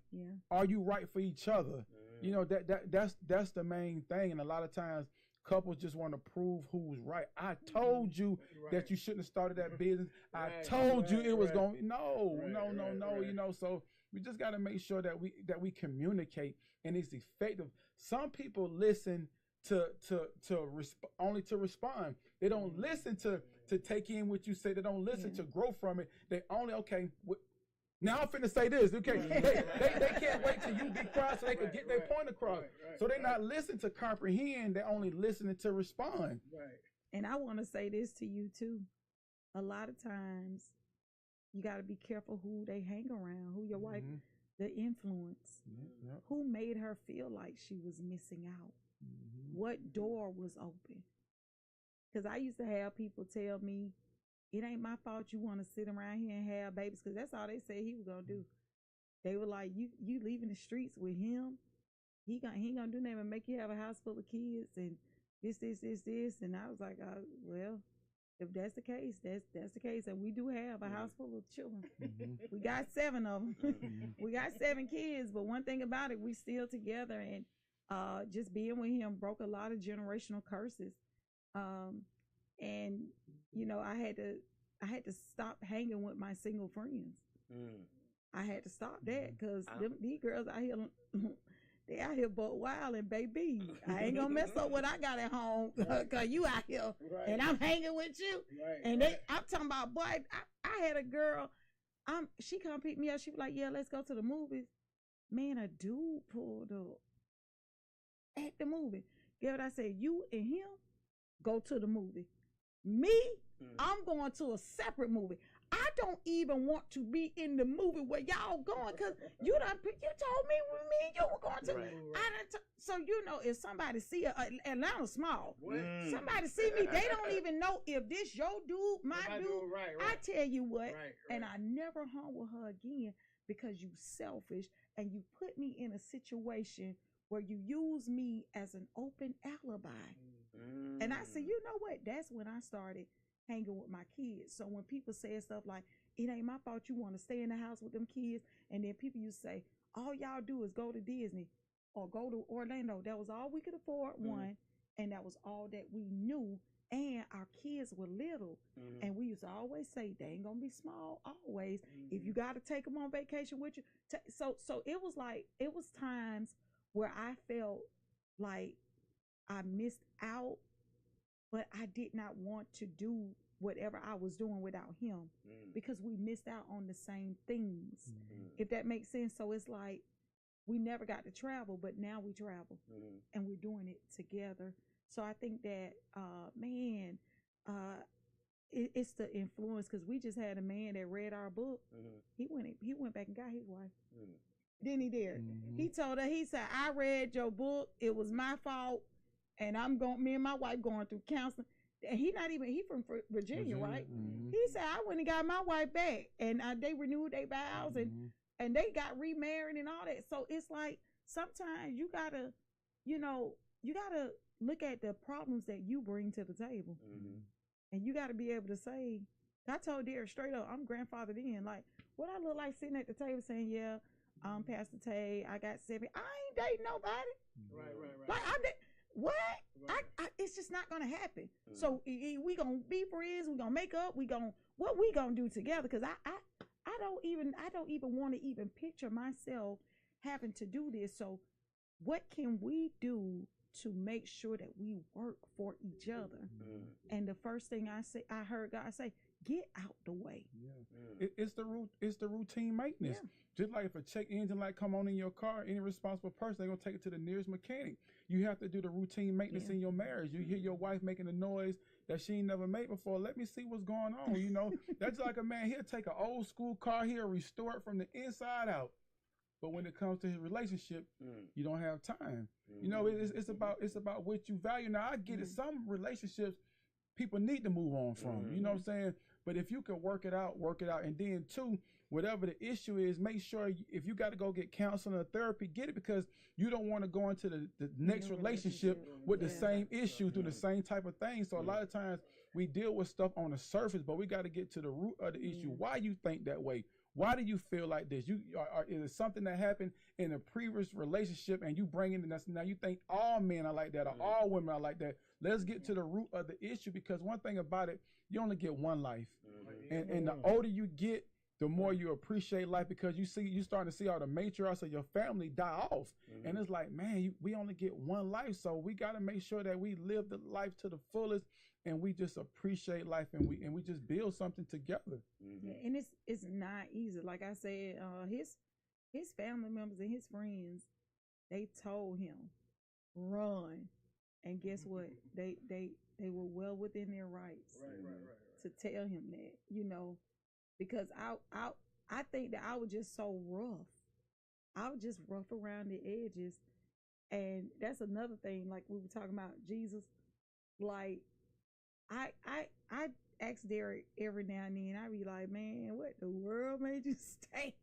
Are you right for each other? You know, that's the main thing. And a lot of times couples just want to prove who's right. I told you that you shouldn't have started that business. I told you it was going to no. You know, so we just got to make sure that we communicate and it's effective. Some people listen only to respond. They don't listen to take in what you say. They don't listen to grow from it. They only now I'm finna say this. Okay, they can't wait till you be quiet so they can get their point across. So they're not listening to comprehend. They're only listening to respond. And I want to say this to you too. A lot of times, you got to be careful who they hang around. Who your wife, the influence. Who made her feel like she was missing out. What door was open? Because I used to have people tell me, it ain't my fault you want to sit around here and have babies, because that's all they said he was going to do. They were like, you leaving the streets with him? He ain't going to do nothing but make you have a house full of kids and this. And I was like, well, if that's the case, that's the case. And we do have a house full of children. We got 7 of them. We got 7 kids. But one thing about it, we still together, and just being with him broke a lot of generational curses. And you know, I had to stop hanging with my single friends. I had to stop that because these girls out here, they out here buck wild, and baby, I ain't gonna mess up what I got at home because you out here and I'm hanging with you. And I'm talking about, boy, I had a girl, she come pick me up. She was like, yeah, let's go to the movies. Man, a dude pulled up at the movie. Get what I said? You and him go to the movie. Me, I'm going to a separate movie. I don't even want to be in the movie where y'all going, because you told me when me and you were going to. So you know, if somebody see Atlanta small, somebody see me, they don't even know if this your dude, my dude. I tell you what, and I never hung with her again because you selfish and you put me in a situation where you use me as an open alibi. And I said, you know what? That's when I started hanging with my kids. So when people say stuff like, it ain't my fault you want to stay in the house with them kids, and then people used to say, all y'all do is go to Disney or go to Orlando. That was all we could afford, one, and that was all that we knew. And our kids were little, and we used to always say they ain't gonna be small always. If you got to take them on vacation with you, so it was like it was times where I felt like I missed out, but I did not want to do whatever I was doing without him because we missed out on the same things. If that makes sense. So it's like we never got to travel, but now we travel and we're doing it together. So I think that, it's the influence because we just had a man that read our book. He went back and got his wife. Didn't he, Derrick? He told her, he said, I read your book. It was my fault. And me and my wife going through counseling. And he from Virginia, right? He said, I went and got my wife back. And they renewed their vows and they got remarried and all that. So it's like sometimes you gotta look at the problems that you bring to the table. And you gotta be able to say, I told Derrick straight up, I'm grandfathered in. Like, what I look like sitting at the table saying, yeah, Pastor Tay, I got 7. I ain't dating nobody. Right. Like, what? Right. It's just not gonna happen. So we gonna be friends. We gonna make up. What we gonna do together? Because I don't even want to even picture myself having to do this. So what can we do to make sure that we work for each other? And the first thing I heard God say, get out the way. It's the routine maintenance. Just like if a check engine light come on in your car, any responsible person, they're gonna take it to the nearest mechanic. You have to do the routine maintenance in your marriage. You hear your wife making a noise that she ain't never made before. Let me see what's going on. That's like a man, he'll take an old school car, he'll restore it from the inside out. But when it comes to his relationship, you don't have time. It's about what you value. Now I get it. Some relationships people need to move on from. You know what I'm saying? But if you can work it out. And then too, whatever the issue is, make sure if you got to go get counseling or therapy, get it, because you don't want to go into the next relationship with the same issue through the same type of thing. So a lot of times we deal with stuff on the surface, but we got to get to the root of the issue. Why you think that way? Why do you feel like this? Is it something that happened in a previous relationship and you bring in now you think all men are like that or all women are like that? Let's get to the root of the issue, because one thing about it, you only get one life. And the older you get, the more you appreciate life, because you starting to see all the matriarchs of your family die off. And it's like, man, we only get one life. So we got to make sure that we live the life to the fullest and we just appreciate life and we just build something together. And it's not easy. Like I said, his family members and his friends, they told him, run. And guess what? They were well within their rights to tell him that, because I think that I was just so rough. I was just rough around the edges. And that's another thing, like we were talking about Jesus. Like I ask Derrick every now and then, I be like, man, what the world made you stay?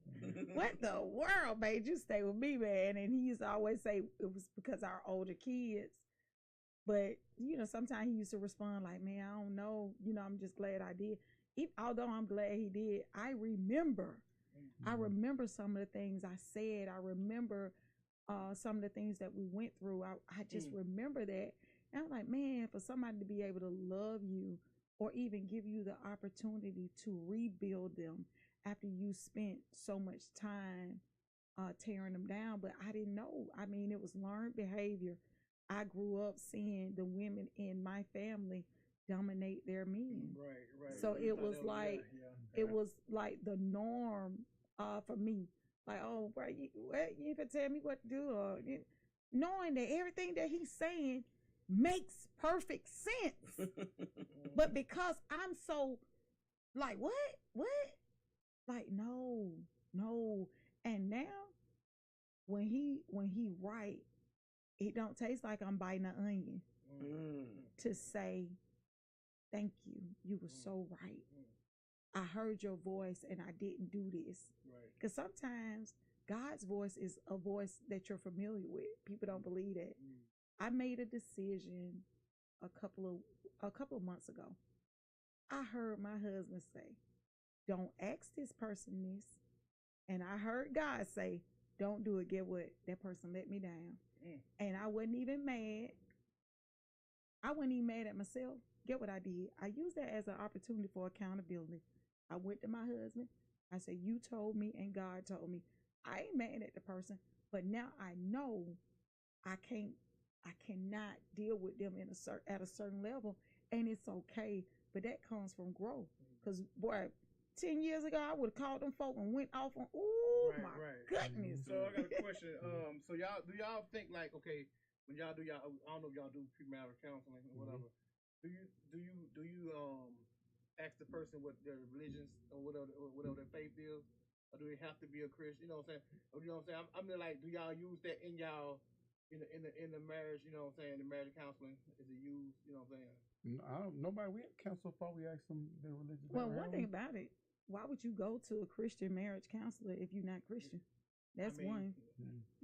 What the world made you stay with me, man? And he used to always say it was because our older kids. But, sometimes he used to respond like, man, I don't know. I'm just glad I did. Although I'm glad he did, I remember some of the things I said. I remember some of the things that we went through. I just remember that. And I'm like, man, for somebody to be able to love you or even give you the opportunity to rebuild them after you spent so much time tearing them down. But I didn't know. I mean, it was learned behavior. I grew up seeing the women in my family dominate their men. Right. So it was like it was like the norm for me. Like, oh, bro, you even tell me what to do, or knowing that everything that he's saying makes perfect sense. But because I'm so like, what? Like, no. And now when he write, it don't taste like I'm biting an onion to say, thank you. You were so right. I heard your voice and I didn't do this. Because sometimes God's voice is a voice that you're familiar with. People don't believe that. I made a decision a couple of months ago. I heard my husband say, don't ask this person this. And I heard God say, don't do it. Get what? That person let me down. And I wasn't even mad. I wasn't even mad at myself. get what I did? I used that as an opportunity for accountability. I went to my husband. I said, you told me and God told me. I ain't mad at the person, but now I know I cannot deal with them at a certain level, and it's okay. But that comes from growth. Because boy, 10 years ago, I would have called them folk and went off on, goodness. So I got a question. So do y'all think like, okay, when y'all do I don't know if y'all do premarital counseling or whatever. Do you ask the person what their religions or whatever their faith is, or do they have to be a Christian? You know what I'm saying? Or, you know what I'm saying? I'm like, do y'all use that in y'all in the marriage? You know what I'm saying? The marriage counseling, is it used? You know what I'm saying? Nobody we counsel for. We ask them their religion. Well, one thing about it, why would you go to a Christian marriage counselor if you're not Christian? That's one.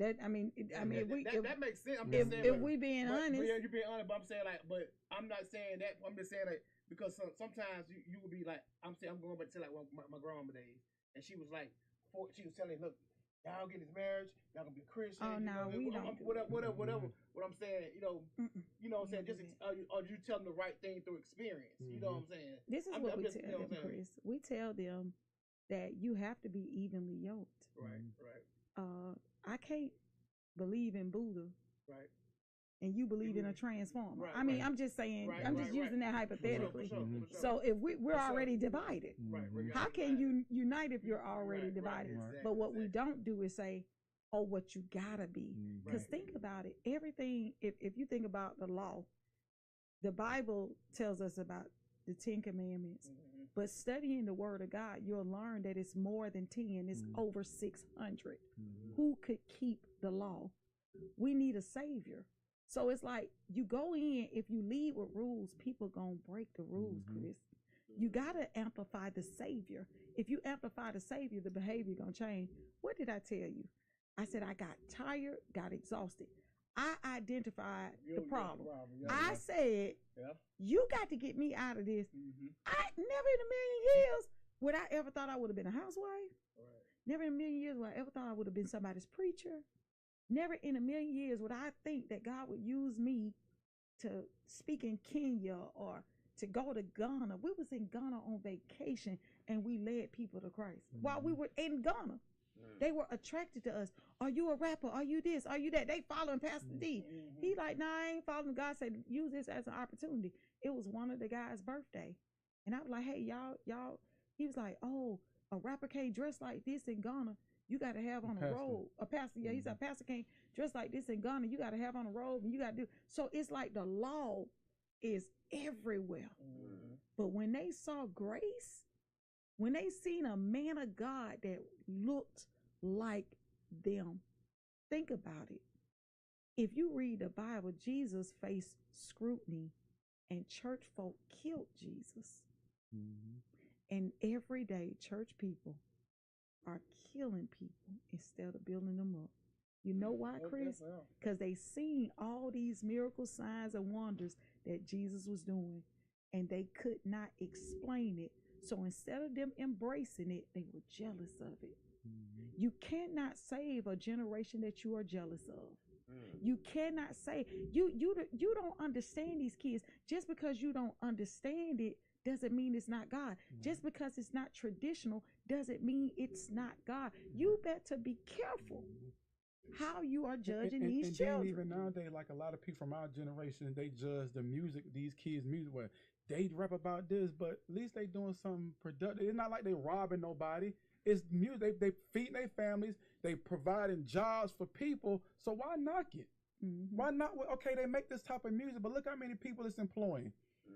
That makes sense. I'm if, just saying, if we being honest, yeah, you're being honest. But I'm saying like, but I'm not saying that. I'm just saying like, because sometimes you will be like, I'm going back to like my grandma days, and she was like, she was telling, look, y'all get this marriage, y'all gonna be Christian. Oh no, we don't. Whatever. What I'm saying, you know what I'm saying. Just or you tell them the right thing through experience. You know what I'm saying. This is what we tell them, Chris. We tell them that you have to be evenly yoked. Right. I can't believe in Buddha. Right. And you believe in a transformer. I mean, I'm just saying, I'm just using that hypothetically. For sure. So if we're already divided, how can you unite if you're already divided? Exactly. But what we don't do is say, oh, what you gotta be. Because think about it. Everything, if you think about the law, the Bible tells us about the 10 Commandments. But studying the Word of God, you'll learn that it's more than 10. It's over 600. Who could keep the law? We need a Savior. So it's like you go in, if you lead with rules, people gonna break the rules, Chris. You gotta amplify the Savior. If you amplify the Savior, the behavior gonna change. What did I tell you? I said I got tired, got exhausted. I identified the problem. I said, you got to get me out of this. I never in a million years would I ever thought I would have been a housewife. Never in a million years would I ever thought I would have been somebody's preacher. Never in a million years would I think that God would use me to speak in Kenya or to go to Ghana. We was in Ghana on vacation and we led people to Christ while we were in Ghana. They were attracted to us. Are you a rapper? Are you this? Are you that? They following Pastor D. He like, nah, I ain't following. God said, use this as an opportunity. It was one of the guys' birthday. And I was like, hey, y'all. He was like, oh, a rapper can't dress like this in Ghana. You got to have on a robe. A pastor, he said, a pastor can't dress like this in Ghana. You got to have on a robe and you got to do. So it's like the law is everywhere. But when they saw grace, when they seen a man of God that looked like them, think about it. If you read the Bible, Jesus faced scrutiny and church folk killed Jesus. And every day church people are killing people instead of building them up. You know why, Chris? Because they seen all these miracle signs and wonders that Jesus was doing, and they could not explain it. So instead of them embracing it, they were jealous of it. You cannot save a generation that you are jealous of. You cannot say, you don't understand these kids. Just because you don't understand it doesn't mean it's not God. Just because it's not traditional doesn't mean it's not God. You better be careful how you are judging these children. And even nowadays, like a lot of people from our generation, they judge the music, these kids' music. Well, they rap about this, but at least they doing something productive. It's not like they robbing nobody. It's music. They feeding their families. They providing jobs for people. So why knock it? Why not? Okay, they make this type of music, but look how many people it's employing.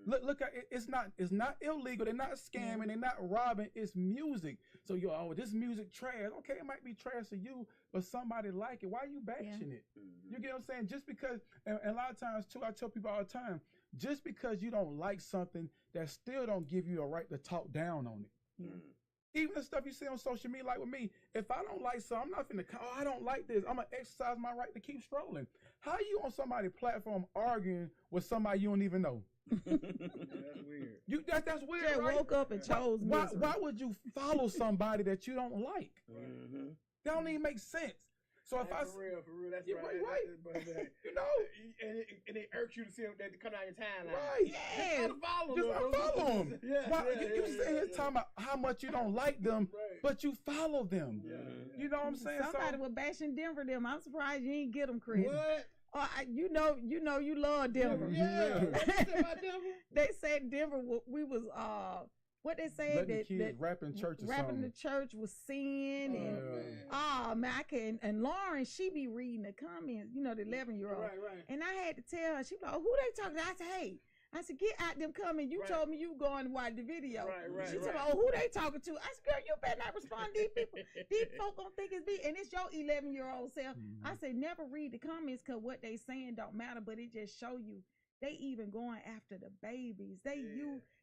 Look at it. It's not illegal. They're not scamming. They're not robbing. It's music. So this music trash. Okay, it might be trash to you, but somebody like it. Why are you bashing it? You get what I'm saying? Just because, and a lot of times too, I tell people all the time, just because you don't like something, that still don't give you a right to talk down on it. Even the stuff you see on social media, like with me, if I don't like something, I'm not finna, I don't like this. I'm gonna exercise my right to keep strolling. How you on somebody's platform arguing with somebody you don't even know? That's weird. That's weird. They right? woke up and chose why would you follow somebody that you don't like? That don't even make sense. So if I for real, that's yeah, right. right. You know, and it irks you to see them that come down your timeline. right? Yeah. Just unfollow Just them. unfollow them. Yeah, Why, yeah, you sitting here talking about how much you don't like them, Right. but you follow them. Yeah. You know what I'm saying? Somebody So, was bashing Denver them. I'm surprised you ain't get them, Chris. What? You know you love Denver. Yeah. What you say about Denver? They said Denver. We was what they said letting the that kids rap in church or rapping something. the church was sin and man, I can and Lauren she be reading the comments. You know the 11-year-old. Right. And I had to tell her. She be like, who they talking to? I said, hey. I said, get out them coming. You Right. told me you going to watch the video. Right. She said, oh, who they talking to? I said, girl, you better not respond to these people. These folk gonna think it's me. And it's your 11-year-old self. I said, never read the comments because what they saying don't matter, but it just show you they even going after the babies.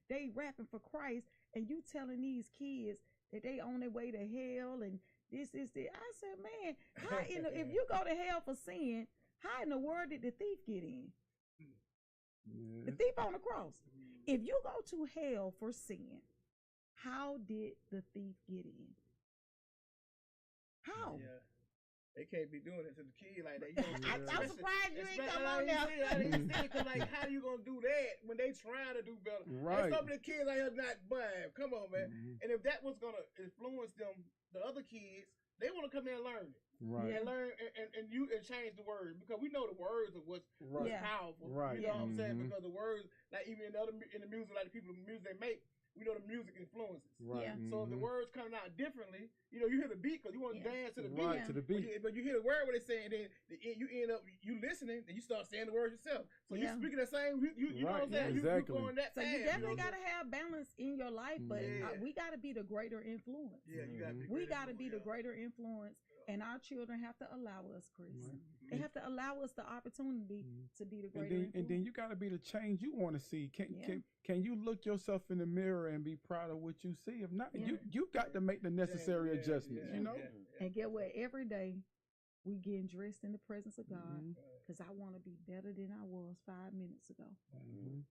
They rapping for Christ, and you telling these kids that they on their way to hell and this is the. I said, man, how if you go to hell for sin, how in the world did the thief get in? The thief on the cross. If you go to hell for sin, how did the thief get in? How? Yeah. They can't be doing it to the kid like that. You know, I'm surprised you ain't come on now. now. I didn't see it, cause like, how you gonna do that when they trying to do better? Right. And some of the kids out here not, but come on, man. And if that was gonna influence them, the other kids, they want to come in and learn it. Right. And learn and change the words because we know the words are what's powerful. Right. You know what I'm saying? Because the words, like even in the music, like the people the music they make, we know the music influences. Right. Yeah. So if the words coming out differently, you hear the beat because you want to dance to the beat. Right, to the beat. But you hear the word what they saying, and then you end up you listening, and you start saying the words yourself. So you speaking the same. You know what I'm saying? Exactly. You going that So fast, you definitely gotta have balance in your life, but we gotta be the greater influence. Yeah, you gotta be. We gotta be the greater influence, and our children have to allow us, Chris. They have to allow us the opportunity to be the greater influence. And then you got to be the change you want to see. Can you look yourself in the mirror and be proud of what you see? If not, you got to make the necessary adjustments. You know. And get what? Every day we getting dressed in the presence of God because I want to be better than I was 5 minutes ago.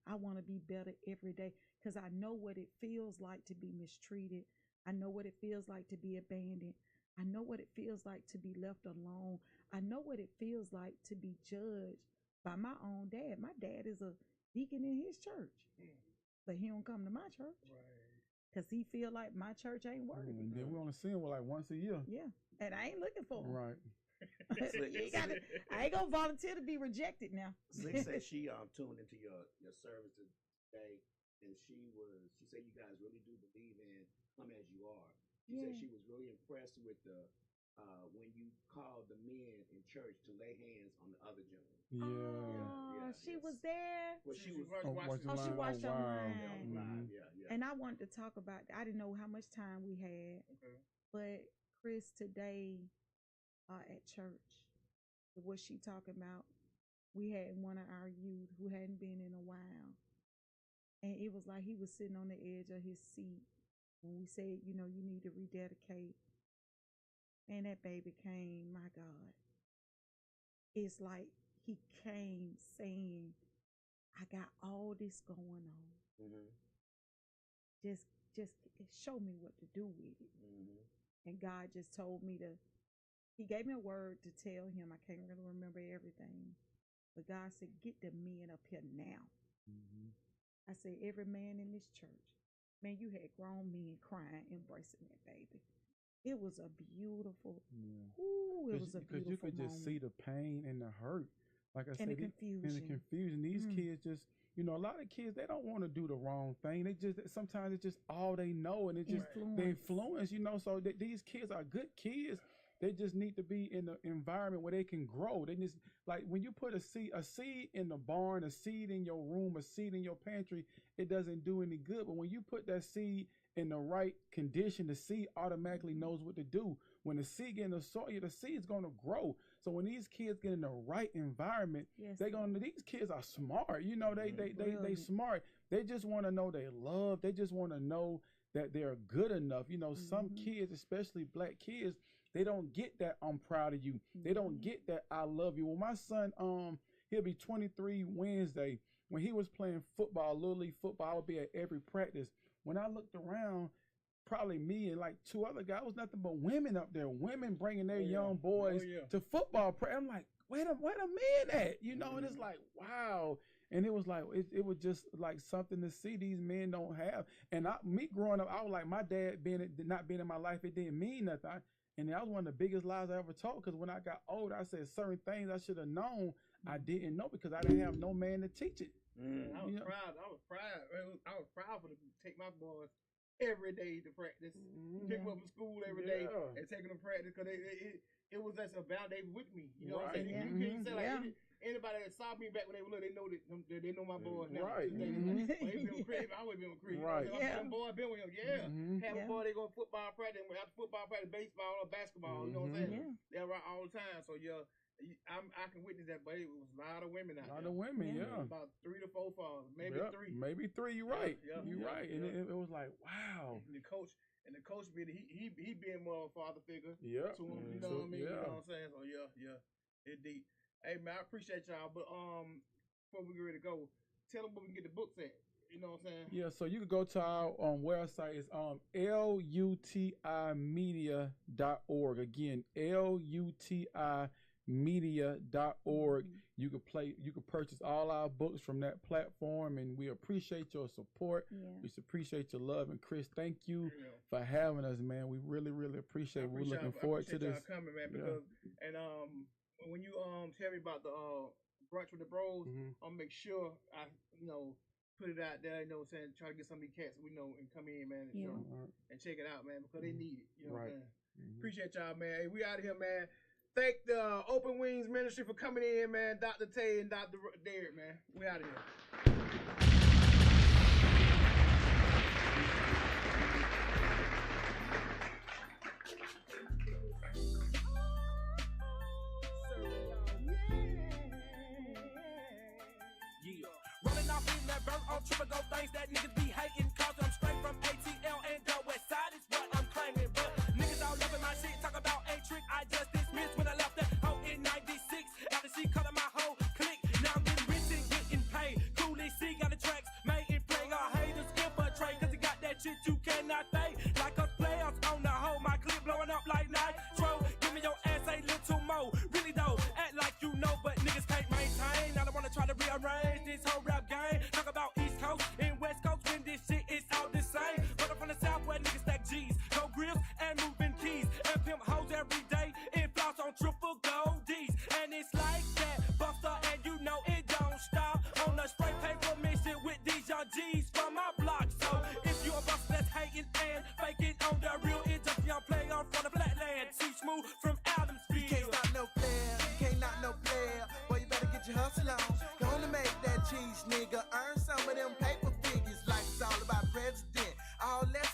I want to be better every day because I know what it feels like to be mistreated. I know what it feels like to be abandoned. I know what it feels like to be left alone. I know what it feels like to be judged by my own dad. My dad is a deacon in his church, but he don't come to my church because he feel like my church ain't worthy. And then we only see him like once a year. Yeah, and I ain't looking for him. Right. I ain't gonna volunteer to be rejected now. Slick said she tuned into your services today, and she said you guys really do believe in come as you are. She said she was really impressed with the when you called the men in church to lay hands on the other gentleman. She was there. Well, she was She watched online. Live. And I wanted to talk about. I didn't know how much time we had, but Chris today at church, what she talking about? We had one of our youth who hadn't been in a while, and it was like he was sitting on the edge of his seat when we said, you need to rededicate. And that baby came, my God. It's like he came saying, I got all this going on. Just show me what to do with it. And God just told me he gave me a word to tell him. I can't really remember everything. But God said, get the men up here now. I said, every man in this church, man, you had grown men crying, embracing that baby. It was a beautiful, it was a beautiful because you could just see the pain and the hurt. Like I said, the confusion. These kids just, a lot of kids, they don't want to do the wrong thing. Sometimes it's just all they know, and it's just the influence, so these kids are good kids. They just need to be in the environment where they can grow. They just, like when you put a seed in the barn, a seed in your room, a seed in your pantry, it doesn't do any good. But when you put that seed in the right condition, the seed automatically knows what to do. When the seed get in the soil, the seed is going to grow. So when these kids get in the right environment, these kids are smart. They smart. They just want to know they love. They just want to know that they're good enough. Some kids, especially black kids, they don't get that I'm proud of you. They don't get that I love you. When my son, he'll be 23 Wednesday. When he was playing football, Little League football, I would be at every practice. When I looked around, probably me and like 2 other guys. It was nothing but women up there. Women bringing their young boys to football practice. I'm like, wait a minute, you know. And it's like, wow. And it was like, it was just like something to see these men don't have. And me growing up, I was like, my dad not being in my life, it didn't mean nothing. And that was one of the biggest lies I ever told. Because when I got older, I said certain things I should have known I didn't know because I didn't have no man to teach it. I was proud. I was proud for them to take my boys every day to practice, pick them up from school every day, and taking them to practice because it was just about they with me. You know what I'm saying? You can't say like anybody that saw me back when they were little, they know my boys now. Right. They been with Chris. I always been with Chris. Right. Them boys been with him. Have a boy they go football practice, after football practice, baseball or basketball. You know what I'm saying? They're right all the time. So I can witness that, but it was a lot of women out there. A lot of women, about 3 to 4 fathers, maybe 3. Maybe 3. You're right. You're right. And it was like, wow. And the coach being he being more of a father figure to him. You know what I mean? You know what I'm saying? So it's deep. Hey man, I appreciate y'all. But before we get ready to go, tell them where we can get the books at. You know what I'm saying? Yeah, so you can go to our website. It's lutimedia.org. Again, lutimedia.org. You can purchase all our books from that platform, and we appreciate your support. We appreciate your love. And Chris, thank you for having us, man. We really, really appreciate it. We're looking forward to this. Coming, man, because when you tell me about the brunch with the bros, I'll make sure I put it out there, you know what I'm saying, try to get some of these cats we know and come in, man, and check it out, man, because they need it. You know what I'm saying? Appreciate y'all, man. Hey, we out of here, man. Thank the Open Wings Ministry for coming in, man. Dr. Tay and Dr. Derrick, man. We out of here. Rolling off in that burnt on triple go things that niggas be hating, cause I'm straight from ATL and the West Side is what I'm claiming. But niggas all loving my shit, talk about a trick I just dismissed when I left that hoe in 96. After she cut my whole clique, now I'm getting rich and getting paid. Cooley C got the tracks made and play. All haters infiltrate, cause he got that shit you cannot fade. Like us players on the hoe, my clip blowing up like nitro. Give me your ass a little more. Really though, act like you know, but niggas can't maintain. I don't wanna try to rearrange this whole rap game. Talk about East Coast and West Coast when this shit is all the same. But I'm from the South where niggas stack G's, go grills and moving keys, and pimp hoes every day and floss on triple gold D's. And it's like that, Buster, and you know it don't stop. On a straight paper mission with these young G's from my block. So if you a buster that's hating and faking on the real, it's just young player from the flatland. See smooth from Adamsville. You can't stop no player, you can't knock no player. Boy, you better get your hustle on. Gonna make that cheese, nigga. Earn some of them paper figures like it's all about president. All that